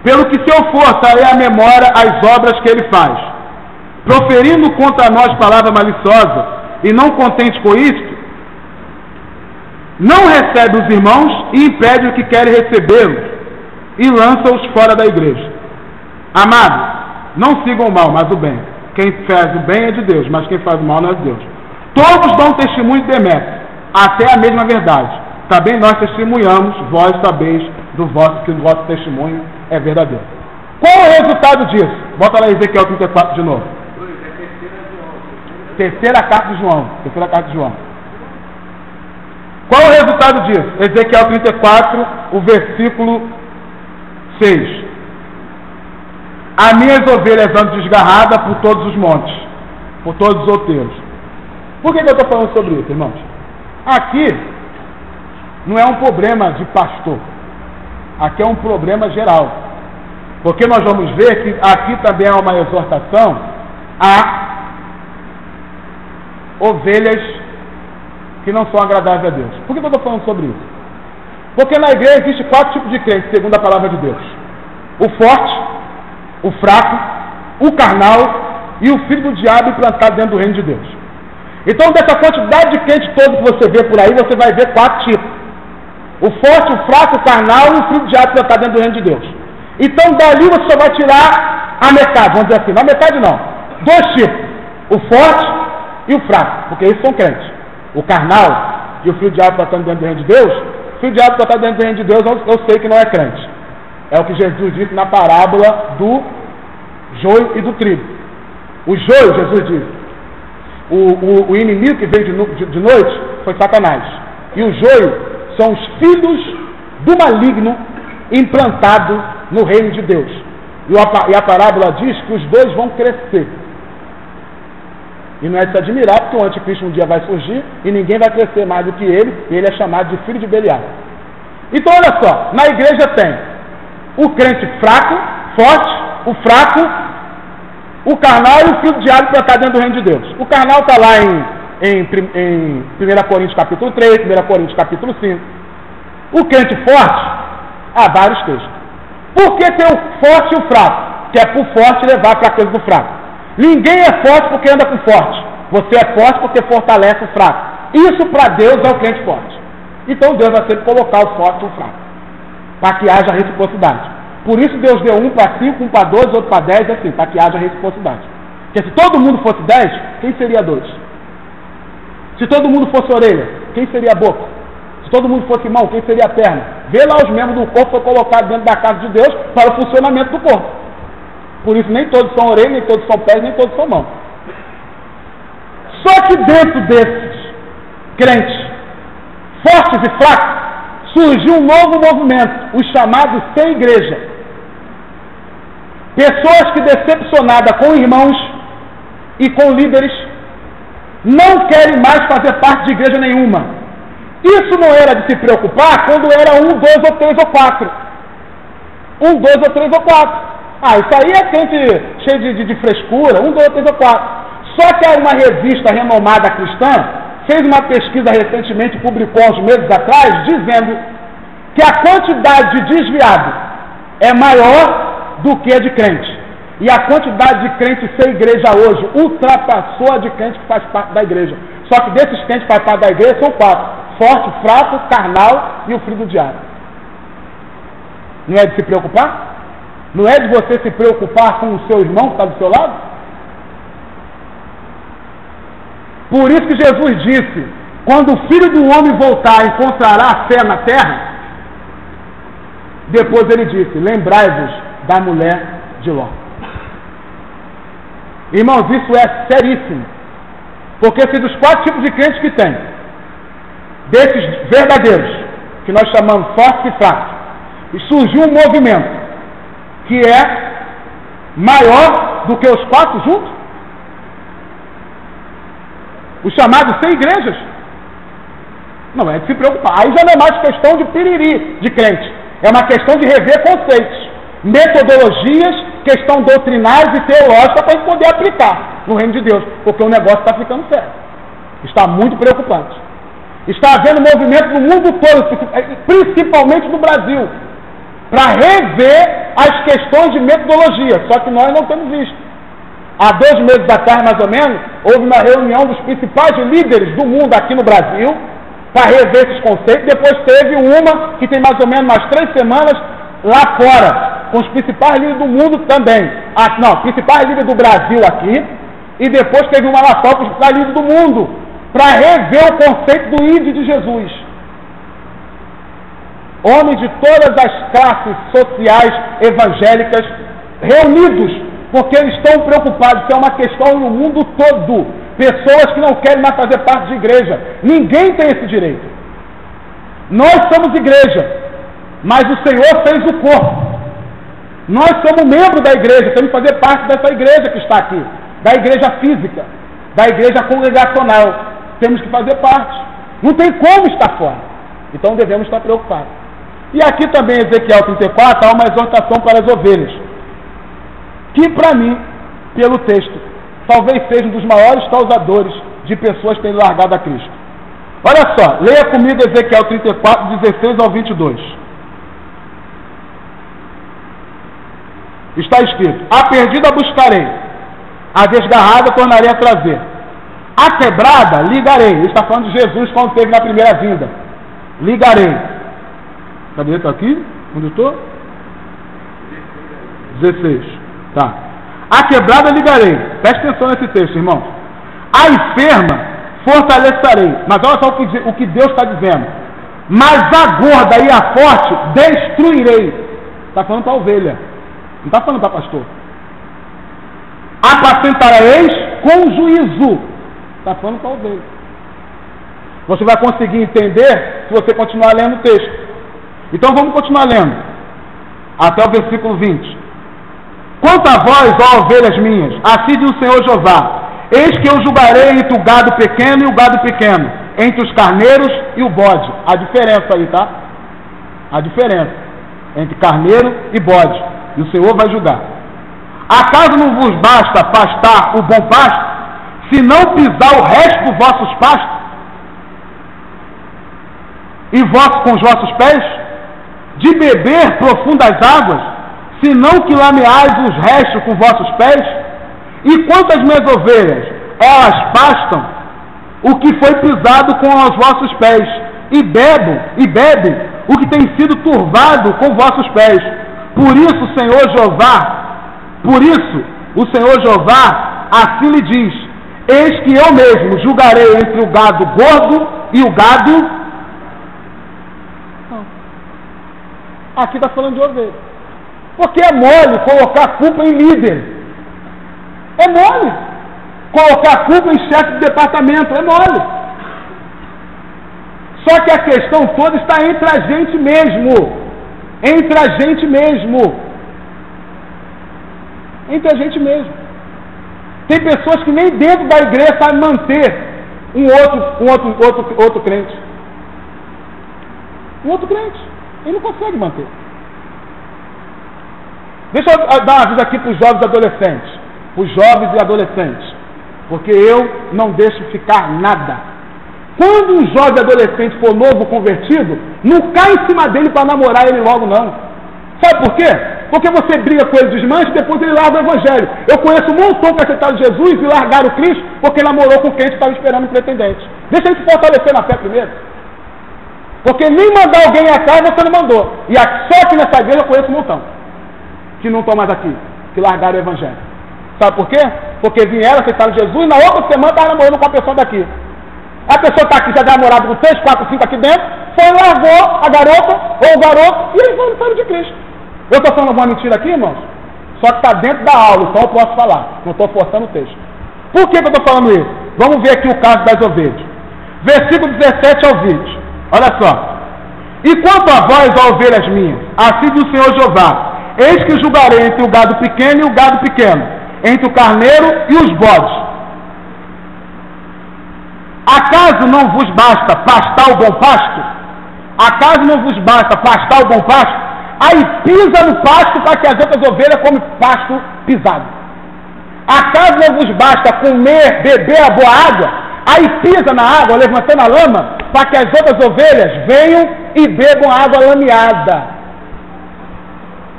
Pelo que se eu for, trarei à memória as obras que ele faz, proferindo contra nós palavra maliciosa, e não contente com isto, não recebe os irmãos e impede o que querem recebê-los e lança-os fora da igreja. Amados, não sigam o mal, mas o bem. Quem faz o bem é de Deus, mas quem faz o mal não é de Deus. Todos dão testemunho de Demétrio, até a mesma verdade. Também nós testemunhamos, vós sabeis que o vosso testemunho é verdadeiro. Qual é o resultado disso? Bota lá Ezequiel 34 de novo. Terceira carta de João. Qual é o resultado disso? Ezequiel 34, o versículo 6. As minhas ovelhas andam desgarradas por todos os montes, por todos os outeiros. Por que eu estou falando sobre isso, irmãos? Aqui não é um problema de pastor. Aqui é um problema geral. Porque nós vamos ver que aqui também há uma exortação a ovelhas que não são agradáveis a Deus. Por que eu estou falando sobre isso? Porque na igreja existe 4 tipos de crentes, segundo a palavra de Deus: o forte, o fraco, o carnal e o filho do diabo implantado dentro do reino de Deus. Então, dessa quantidade de crentes todo que você vê por aí, você vai ver 4 tipos: o forte, o fraco, o carnal e o filho do diabo implantado dentro do reino de Deus. Então, dali você só vai tirar a metade, vamos dizer assim, na metade não, 2 tipos: o forte e o fraco, porque esses são crentes. O carnal e o filho do diabo implantado dentro do reino de Deus, o filho do diabo implantado dentro do reino de Deus, eu sei que não é crente. É o que Jesus disse na parábola do joio e do trigo. O joio, Jesus disse, o inimigo que veio de noite foi Satanás. E o joio são os filhos do maligno implantados no reino de Deus. E a parábola diz que os dois vão crescer. E não é de se admirar, porque o anticristo um dia vai surgir e ninguém vai crescer mais do que ele, e ele é chamado de filho de Belial. Então, olha só, na igreja tem o crente fraco, forte, o fraco, o carnal e o filho do diabo que está dentro do reino de Deus. O carnal está lá em 1 Coríntios capítulo 3, 1 Coríntios capítulo 5. O crente forte, há vários textos. Por que tem o forte e o fraco? Que é para o forte levar a fraqueza do fraco. Ninguém é forte porque anda com forte. Você é forte porque fortalece o fraco. Isso para Deus é o crente forte. Então Deus vai sempre colocar o forte e o fraco, para que haja reciprocidade. Por isso Deus deu um para 5, um para 2, outro para 10, assim, para que haja reciprocidade. Porque se todo mundo fosse 10, quem seria 2? Se todo mundo fosse orelha, quem seria a boca? Se todo mundo fosse mão, quem seria a perna? Vê lá os membros do corpo foi colocado dentro da casa de Deus para o funcionamento do corpo. Por isso nem todos são orelha, nem todos são pés, nem todos são mãos. Só que dentro desses crentes fortes e fracos, surgiu um novo movimento, os chamados sem igreja. Pessoas que, decepcionadas com irmãos e com líderes, não querem mais fazer parte de igreja nenhuma. Isso não era de se preocupar quando era 1, 2 ou 3 ou 4. 1, 2 ou 3 ou 4. Isso aí é crente cheio de frescura, 1, 2 ou 3 ou 4. Só que uma revista renomada cristã fez uma pesquisa recentemente, publicou há uns meses atrás, dizendo que a quantidade de desviado é maior do que a de crente. E a quantidade de crentes sem igreja hoje ultrapassou a de crente que faz parte da igreja. Só que desses crentes que faz parte da igreja são 4: forte, fraco, carnal e o filho do diabo. Não é de se preocupar? Não é de você se preocupar com o seu irmão que está do seu lado? Por isso que Jesus disse quando o Filho do Homem voltar, encontrará a fé na terra? Depois ele disse, lembrai-vos da mulher de Ló. Irmãos, isso é seríssimo. Porque se dos 4 tipos de crentes que tem, desses verdadeiros, que nós chamamos fortes e fracos, e surgiu um movimento que é maior do que os 4 juntos, os chamados sem igrejas, não é de se preocupar. Aí já não é mais questão de piriri de crente, é uma questão de rever conceitos, metodologias, questão doutrinárias e teológica para a gente poder aplicar no reino de Deus, porque o negócio está ficando sério, está muito preocupante. Está havendo movimento no mundo todo, principalmente no Brasil, para rever as questões de metodologia, só que nós não temos visto. Há 2 meses atrás, mais ou menos, houve uma reunião dos principais líderes do mundo aqui no Brasil, para rever esses conceitos. Depois teve uma, que tem mais ou menos umas 3 semanas, lá fora, com os principais líderes do mundo também. Principais líderes do Brasil aqui, e depois teve uma lá fora com os principais líderes do mundo, para rever o conceito do ídolo de Jesus. Homens de todas as classes sociais evangélicas reunidos, porque eles estão preocupados, isso é uma questão no mundo todo. Pessoas que não querem mais fazer parte de igreja. Ninguém tem esse direito. Nós somos igreja, mas o Senhor fez o corpo. Nós somos membros da igreja, temos que fazer parte dessa igreja que está aqui, da igreja física, da igreja congregacional. Temos que fazer parte. Não tem como estar fora. Então devemos estar preocupados. E aqui também, Ezequiel 34, há uma exortação para as ovelhas, que para mim, pelo texto, talvez seja um dos maiores causadores de pessoas terem largado a Cristo. Olha só, leia comigo Ezequiel 34, 16 ao 22. Está escrito, a perdida buscarei, a desgarrada tornarei a trazer, a quebrada ligarei. Ele está falando de Jesus quando esteve na primeira vinda. Ligarei. Cadê? Está aqui? Onde eu estou? 16. Tá. A quebrada ligarei. Preste atenção nesse texto, irmão. A enferma fortalecerei. Mas olha só o que Deus está dizendo. Mas a gorda e a forte destruirei. Está falando para a ovelha. Não está falando para pastor. Apacentareis com juízo. Está falando para a ovelha. Você vai conseguir entender se você continuar lendo o texto. Então vamos continuar lendo. Até o versículo 20. Quanto a vós, ó ovelhas minhas, assim diz o Senhor Jeová, eis que eu julgarei entre o gado pequeno e o gado pequeno, entre os carneiros e o bode. A diferença aí, tá? A diferença entre carneiro e bode. E o Senhor vai julgar. Acaso não vos basta pastar o bom pasto, se não pisar o resto dos vossos pastos? E vós com os vossos pés? De beber profundas águas, se não que lameais os restos com vossos pés? E quantas minhas ovelhas, elas pastam o que foi pisado com os vossos pés, e bebem o que tem sido turvado com vossos pés. Por isso o Senhor Jeová assim lhe diz, eis que eu mesmo julgarei entre o gado gordo e o gado... Aqui está falando de ovelha. Porque é mole colocar a culpa em líder. É mole colocar a culpa em chefe de departamento. É mole. Só que a questão toda está entre a gente mesmo. Entre a gente mesmo. Entre a gente mesmo. Tem pessoas que nem dentro da igreja sabem manter outro crente. Um outro crente. Ele não consegue manter. Deixa eu dar uma aviso aqui para os jovens e adolescentes. Os jovens e adolescentes. Porque eu não deixo ficar nada. Quando um jovem adolescente for novo convertido, não cai em cima dele para namorar ele logo, não. Sabe por quê? Porque você briga com ele desmanche e depois ele larga o evangelho. Eu conheço um montão que aceitaram Jesus e largaram o Cristo porque namorou com quem estava esperando um pretendente. Deixa ele se fortalecer na fé primeiro. Porque nem mandar alguém atrás você não mandou. E só aqui nessa igreja eu conheço um montão que não estão mais aqui, que largaram o evangelho. Sabe por quê? Porque vieram, aceitaram Jesus e na outra semana estavam namorando com a pessoa daqui. A pessoa está aqui, já dá namorado com 3, 4, 5 aqui dentro, foi, largou a garota ou o garoto e eles foram de Cristo. Eu estou falando uma mentira aqui, irmãos? Só que está dentro da aula, então eu posso falar. Não estou forçando o texto. Por que eu estou falando isso? Vamos ver aqui o caso das ovelhas. Versículo 17 ao 20. Olha só. E quanto a vós, ó ovelhas minhas, assim diz o Senhor Jeová, eis que julgarei entre o gado pequeno e o gado pequeno, entre o carneiro e os bodes. Acaso não vos basta pastar o bom pasto? Acaso não vos basta pastar o bom pasto? Aí pisa no pasto para que as outras ovelhas comem pasto pisado. Acaso não vos basta comer, beber a boa água? Aí pisa na água, levantando a lama, para que as outras ovelhas venham e bebam água lameada.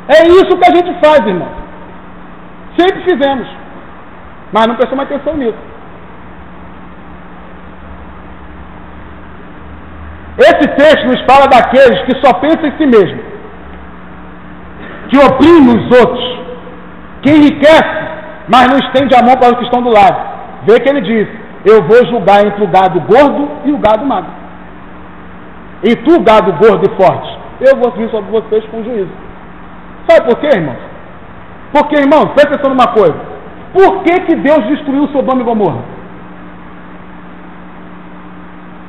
É isso que a gente faz, irmão. Sempre fizemos. Mas não prestamos atenção nisso. Esse texto nos fala daqueles que só pensam em si mesmo, que oprimem os outros, que enriquece, mas não estende a mão para os que estão do lado. Vê que ele diz: eu vou julgar entre o gado gordo e o gado magro. E tu, gado gordo e forte, eu vou vir sobre vocês com juízo. Sabe por quê, irmãos? Porque, irmãos, presta atenção numa coisa. Por que Deus destruiu Sodoma e Gomorra?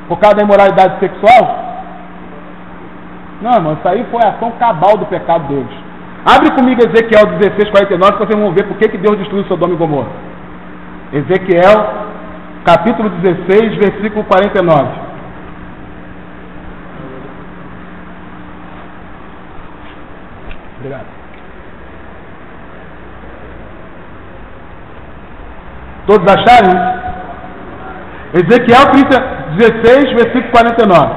Por causa da imoralidade sexual? Não, irmão, isso aí foi a ação cabal do pecado deles. Abre comigo Ezequiel 16:49, que vocês vão ver por que Deus destruiu Sodoma e Gomorra. Ezequiel, capítulo 16, versículo 49. Obrigado. Todos acharam? Ezequiel 16, versículo 49.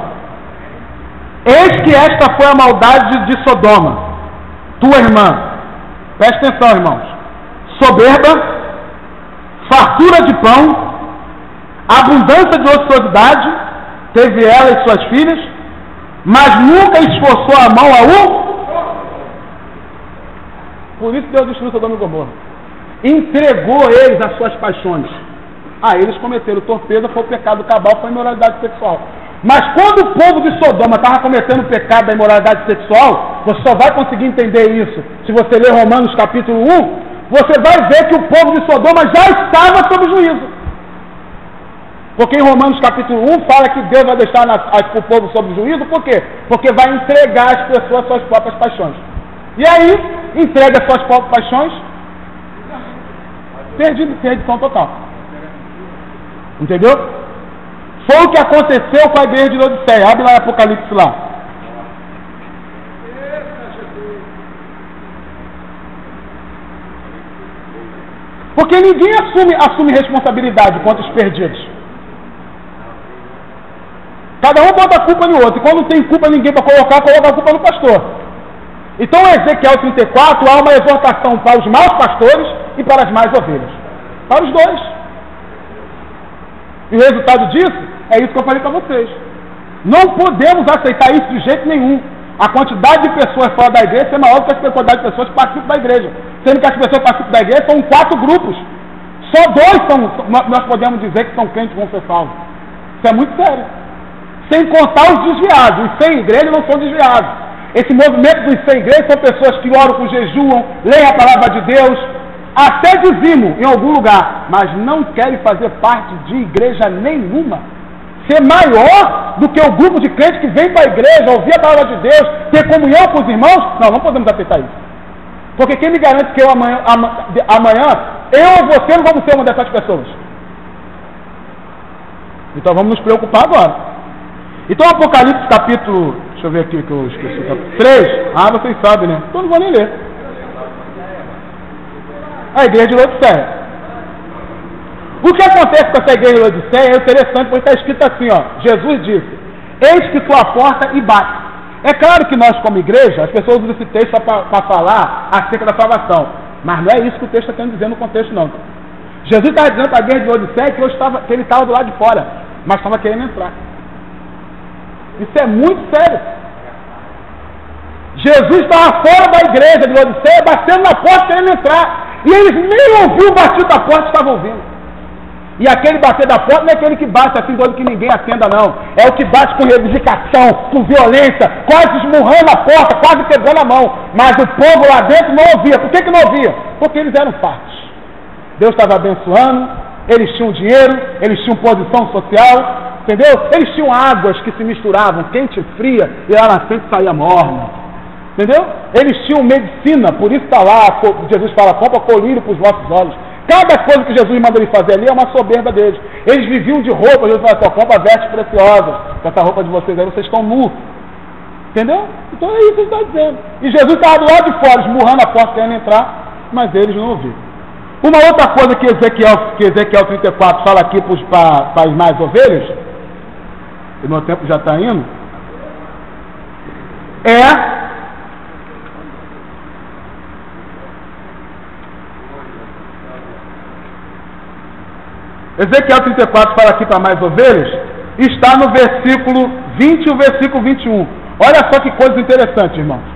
Eis que esta foi a maldade de Sodoma, tua irmã. Presta atenção, irmãos. Soberba, fartura de pão, abundância de ociosidade, teve ela e suas filhas, mas nunca esforçou a mão a um. Por isso Deus destruiu Sodoma e Gomorra. Entregou eles às suas paixões. Eles cometeram torpeza, foi o pecado cabal, foi a imoralidade sexual. Mas quando o povo de Sodoma estava cometendo o pecado da imoralidade sexual, você só vai conseguir entender isso se você ler Romanos capítulo 1, você vai ver que o povo de Sodoma já estava sob juízo. Porque em Romanos capítulo 1 fala que Deus vai deixar o povo sob juízo, por quê? Porque vai entregar as pessoas às suas próprias paixões. E aí, entrega as suas próprias paixões, perdição total. Entendeu? Foi o que aconteceu com a igreja de Laodiceia. Abre lá em Apocalipse lá. Porque ninguém assume responsabilidade contra os perdidos. Cada um bota a culpa no outro. E quando não tem culpa ninguém para coloca a culpa no pastor. Então em Ezequiel 34 há uma exortação para os maus pastores e para as más ovelhas. Para os dois. E o resultado disso é isso que eu falei para vocês. Não podemos aceitar isso de jeito nenhum. A quantidade de pessoas fora da igreja é maior do que a quantidade de pessoas que participam da igreja. Sendo que as pessoas que participam da igreja são 4 grupos. Só 2 nós podemos dizer que são crentes que vão ser salvos. Isso é muito sério. Sem contar os desviados. Os sem igreja não são desviados. Esse movimento dos sem igreja são pessoas que oram com jejuam, leem a palavra de Deus, até dizimam em algum lugar, mas não querem fazer parte de igreja nenhuma. Ser maior do que o grupo de crentes que vem para a igreja, ouvir a palavra de Deus, ter comunhão com os irmãos, não podemos aceitar isso. Porque quem me garante que eu amanhã eu ou você não vamos ser uma dessas pessoas? Então vamos nos preocupar agora. Então Apocalipse capítulo, deixa eu ver aqui que eu esqueci, capítulo 3, vocês sabem, né? Então não vou nem ler. A igreja de Laodiceia. O que acontece com essa igreja de Laodiceia é interessante, porque está escrito assim, Jesus disse: eis que estou à porta e bate. É claro que nós, como igreja, as pessoas usam esse texto para falar acerca da salvação, mas não é isso que o texto está querendo dizer no contexto, não. Jesus estava dizendo para a igreja de Laodiceia que ele estava do lado de fora, mas estava querendo entrar. Isso é muito sério. Jesus estava fora da igreja de Laodiceia, batendo na porta, querendo entrar. E eles nem ouviram o batido da porta, estavam ouvindo. E aquele bater da porta não é aquele que bate assim, do olho que ninguém atenda, não. É o que bate com reivindicação, com violência, quase esmurrando a porta, quase quebrando a mão. Mas o povo lá dentro não ouvia. Por que não ouvia? Porque eles eram fartos. Deus estava abençoando, eles tinham dinheiro, eles tinham posição social, entendeu? Eles tinham águas que se misturavam, quente e fria, e lá na frente saía morna. Entendeu? Eles tinham medicina, por isso está lá, Jesus fala, compra colírio para os vossos olhos. Cada coisa que Jesus manda ele fazer ali é uma soberba deles. Eles viviam de roupa, Jesus fala assim, compra vestes preciosas, com essa roupa de vocês aí, vocês estão nus. Entendeu? Então é isso que ele está dizendo. E Jesus estava do lado de fora, esmurrando a porta, querendo entrar, mas eles não ouviram. Uma outra coisa que Ezequiel 34 fala aqui para as mais ovelhas, e meu tempo já está indo, é Ezequiel 34 fala aqui para mais ovelhas, está no versículo 20 e o versículo 21. Olha só que coisa interessante, irmãos.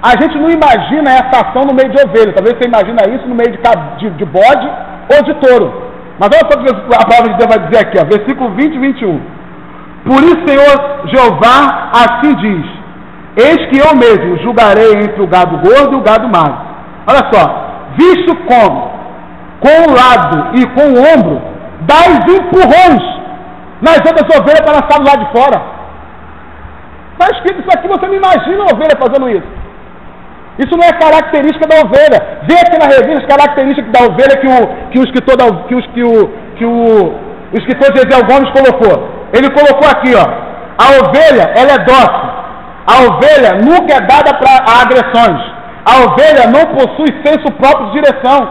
A gente não imagina essa ação no meio de ovelha. Talvez você imagina isso no meio de bode ou de touro. Mas olha só o que a palavra de Deus vai dizer aqui, ó, versículo 20 e 21. Por isso, Senhor Jeová assim diz, eis que eu mesmo julgarei entre o gado gordo e o gado magro. Olha só, visto como, com o lado e com o ombro, dás empurrões nas outras ovelhas para lançar do lado de fora. Está escrito isso aqui, você não imagina a ovelha fazendo isso. Isso não é característica da ovelha. Vê aqui na revista as características da ovelha que o escritor Gesiel Gomes colocou. Ele colocou aqui, ó, a ovelha, ela é dócil. A ovelha nunca é dada para agressões. A ovelha não possui senso próprio de direção.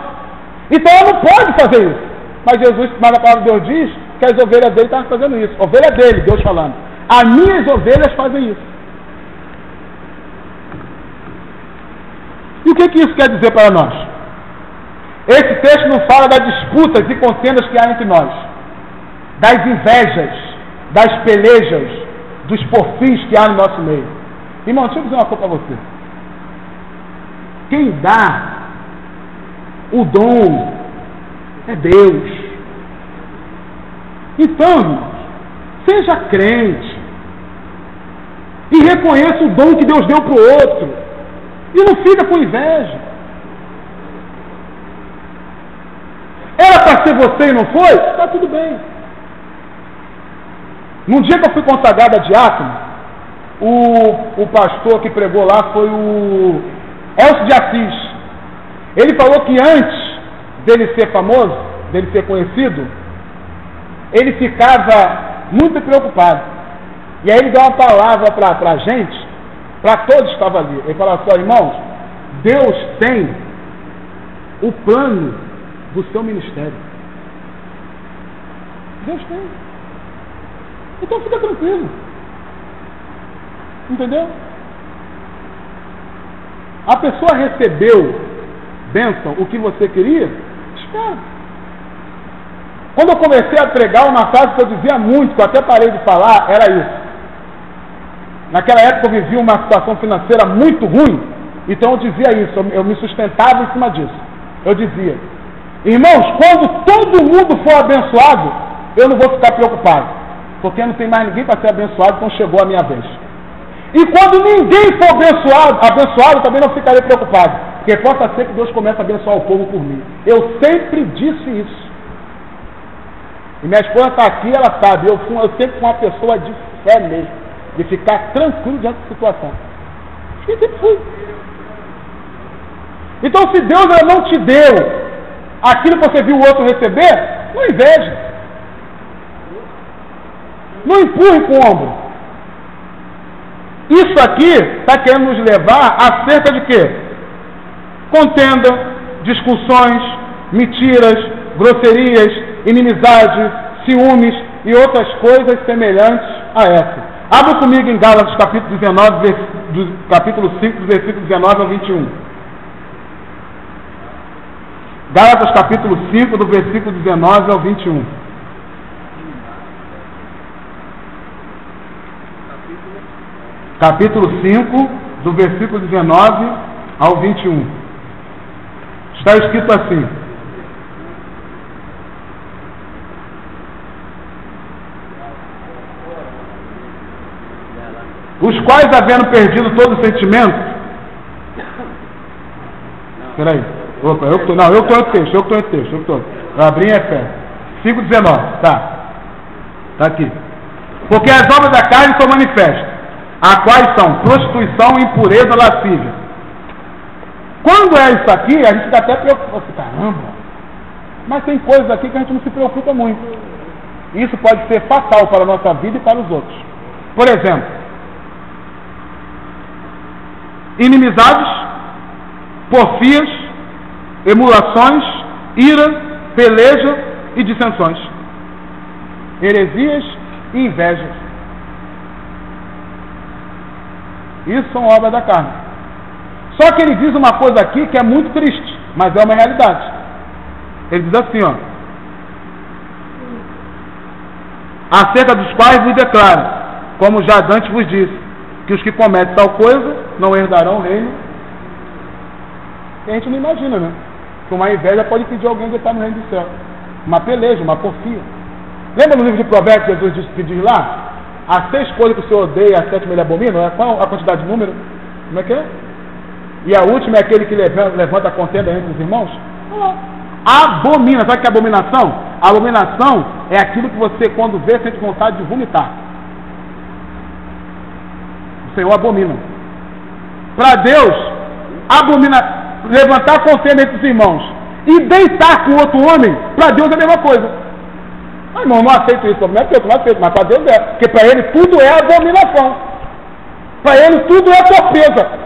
Então ela não pode fazer isso. Mas a palavra de Deus diz que as ovelhas dele estavam fazendo isso. A ovelha dele, Deus falando. As minhas ovelhas fazem isso. E o que isso quer dizer para nós? Esse texto não fala das disputas e contendas que há entre nós, das invejas, das pelejas, dos porfins que há no nosso meio. Irmão, deixa eu dizer uma coisa para você. Quem dá o dom é Deus. Então, irmãos, seja crente e reconheça o dom que Deus deu para o outro. E não fica com inveja. Era para ser você e não foi? Está tudo bem. Num dia que eu fui consagrado a diácono, o pastor que pregou lá foi o Elcio de Assis. Ele falou que antes dele ser famoso, dele ser conhecido, ele ficava muito preocupado. E aí ele deu uma palavra para a gente, para todos que estavam ali. Ele falou assim, irmãos, Deus tem o plano do seu ministério. Deus tem. Então fica tranquilo. Entendeu? A pessoa recebeu, bênção, o que você queria? Espera. Quando eu comecei a pregar, uma frase que eu dizia muito, que eu até parei de falar, era isso. Naquela época eu vivia uma situação financeira muito ruim, então eu dizia isso, eu me sustentava em cima disso. Eu dizia, irmãos, quando todo mundo for abençoado, eu não vou ficar preocupado, porque não tem mais ninguém para ser abençoado, então chegou a minha vez. E quando ninguém for abençoado, eu também não ficarei preocupado, porque possa ser que Deus comece a abençoar o povo por mim. Eu sempre disse isso. E minha esposa está aqui, ela sabe, eu sempre fui uma pessoa de fé mesmo, de ficar tranquilo diante da situação. E sempre fui. Então, se Deus não te deu aquilo que você viu o outro receber, não inveje. Não empurre com o ombro. Isso aqui está querendo nos levar a cerca de quê? Contenda, discussões, mentiras, grosserias, inimizade, ciúmes e outras coisas semelhantes a essa. Abra comigo em Gálatas capítulo 19, capítulo 5, do versículo 19 ao 21. Gálatas capítulo 5, do versículo 19 ao 21. Capítulo 5, do versículo 19 ao 21. Está escrito assim: Os quais, havendo perdido todo o sentimento... Peraí. Opa, eu estou em texto. Eu abri em Efésios. 5,19. Tá aqui. Porque as obras da carne são manifestas, a quais são prostituição, impureza, lascívia. Quando é isso aqui, a gente fica até preocupado. Caramba! Mas tem coisas aqui que a gente não se preocupa muito. Isso pode ser fatal para a nossa vida e para os outros. Por exemplo, inimizades, porfias, emulações, ira, peleja e dissensões, heresias e invejas. Isso são obras da carne. Só que ele diz uma coisa aqui que é muito triste, mas é uma realidade. Ele diz assim, ó: acerca dos quais vos declaro, como já antes vos disse, que os que cometem tal coisa não herdarão o reino. E a gente não imagina, né? Que uma inveja pode pedir alguém de estar no reino do céu. Uma peleja, uma porfia. Lembra no livro de Provérbios, Jesus disse que diz lá: as 6 coisas que o Senhor odeia, a 7ª ele abomina? Qual a quantidade de número? Como é que é? E a última é aquele que levanta a contenda entre os irmãos? Abomina. Sabe o que é abominação? A abominação é aquilo que você, quando vê, sente vontade de vomitar. O Senhor abomina. Para Deus, levantar a contenda entre os irmãos e deitar com outro homem, para Deus é a mesma coisa. Mas irmão, não aceito isso. Não é porque eu não aceito, mas para Deus é. Porque para ele tudo é abominação. Para ele tudo é torpeza.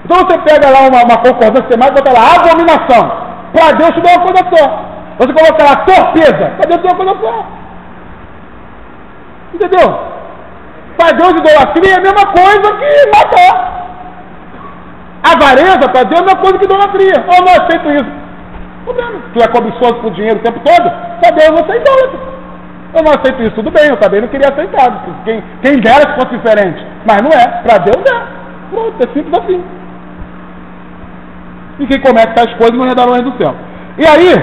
Então você pega lá uma concordância temática e bota lá abominação. Para Deus tudo é uma coisa só. Você coloca lá torpeza. Para Deus tudo é uma coisa só. Entendeu? Para Deus idolatria é a mesma coisa que matar. Avareza para Deus é a mesma coisa que idolatria. Eu não aceito isso. Tu é cobiçoso por dinheiro o tempo todo? Para Deus você é idólatra. Eu não aceito isso. Tudo bem, eu também não queria aceitar. Quem dera se fosse diferente. Mas não é. Para Deus é. Pronto, é simples assim. E quem comete tais coisas não herdará o reino do céu. E aí,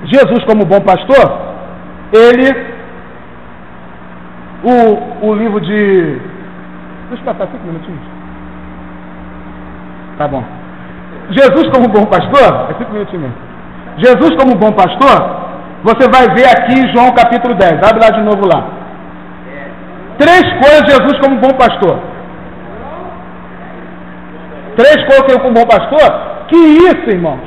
Jesus, como bom pastor, ele, o livro de... Deixa eu passar 5 minutinhos. Tá bom. Jesus, como bom pastor, é 5 minutinhos mesmo. Jesus, como bom pastor, você vai ver aqui em João capítulo 10. Abre lá de novo lá. 3 coisas de Jesus como bom pastor. 3 coisas como bom pastor. Que isso, irmãos?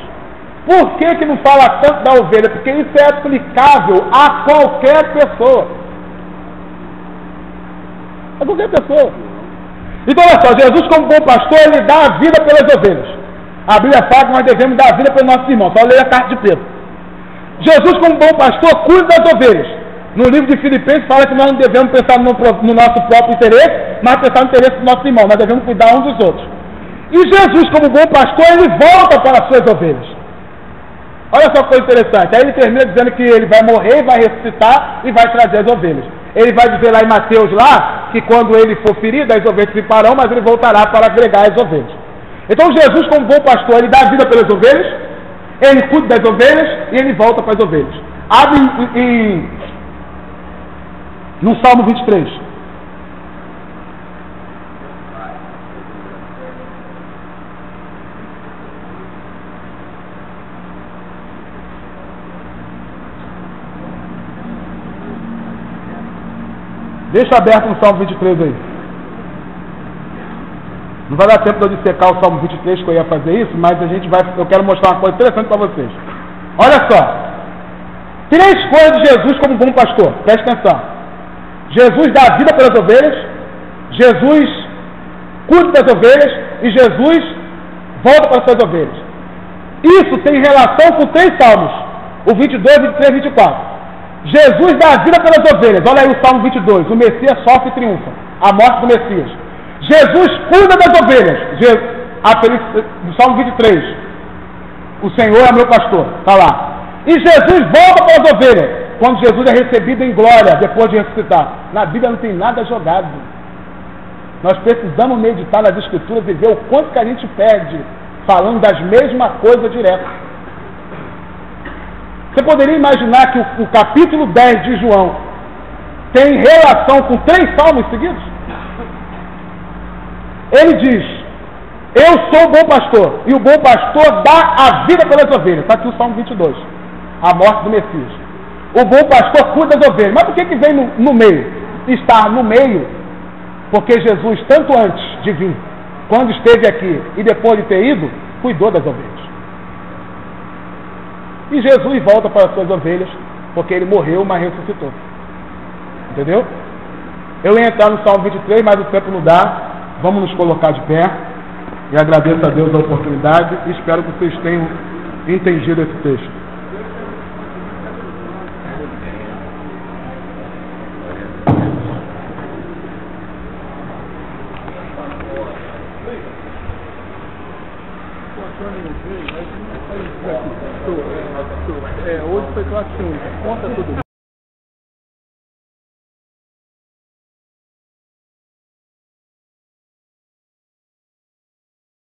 Por que não fala tanto da ovelha? Porque isso é aplicável a qualquer pessoa. A qualquer pessoa. Então, olha só, Jesus como bom pastor, ele dá a vida pelas ovelhas. A Bíblia fala que nós devemos dar a vida pelos nossos irmãos. Só ler a carta de Pedro. Jesus como bom pastor, cuida das ovelhas. No livro de Filipenses fala que nós não devemos pensar no nosso próprio interesse, mas pensar no interesse dos nossos irmãos. Nós devemos cuidar uns dos outros. E Jesus, como bom pastor, ele volta para as suas ovelhas. Olha só que coisa interessante. Aí ele termina dizendo que ele vai morrer, vai ressuscitar e vai trazer as ovelhas. Ele vai dizer lá em Mateus, lá, que quando ele for ferido, as ovelhas se pararão, mas ele voltará para agregar as ovelhas. Então Jesus, como bom pastor, ele dá a vida pelas ovelhas, ele cuida das ovelhas e ele volta para as ovelhas. Abre no Salmo 23. Deixa aberto no Salmo 23 aí. Não vai dar tempo de eu dissecar o Salmo 23 que eu ia fazer isso, mas eu quero mostrar uma coisa interessante para vocês. Olha só. 3 coisas de Jesus como bom pastor. Preste atenção. Jesus dá a vida pelas ovelhas, Jesus cuida das ovelhas e Jesus volta para as suas ovelhas. Isso tem relação com 3 salmos. O 22, 23 e 24. Jesus dá a vida pelas ovelhas. Olha aí o Salmo 22. O Messias sofre e triunfa. A morte do Messias. Jesus cuida das ovelhas. No Salmo 23. O Senhor é meu pastor. Está lá. E Jesus volta para as ovelhas. Quando Jesus é recebido em glória, depois de ressuscitar. Na Bíblia não tem nada jogado. Nós precisamos meditar nas Escrituras e ver o quanto que a gente perde falando das mesmas coisas direto. Você poderia imaginar que o capítulo 10 de João tem relação com 3 salmos seguidos? Ele diz: eu sou o bom pastor, e o bom pastor dá a vida pelas ovelhas. Está aqui o Salmo 22, a morte do Messias. O bom pastor cuida das ovelhas. Mas por que vem no meio? Está no meio porque Jesus, tanto antes de vir, quando esteve aqui e depois de ter ido, cuidou das ovelhas. E Jesus volta para as suas ovelhas, porque ele morreu, mas ressuscitou. Entendeu? Eu ia entrar no Salmo 23, mas o tempo não dá. Vamos nos colocar de pé. E agradeço a Deus a oportunidade e espero que vocês tenham entendido esse texto. Hoje foi classe 1, conta tudo.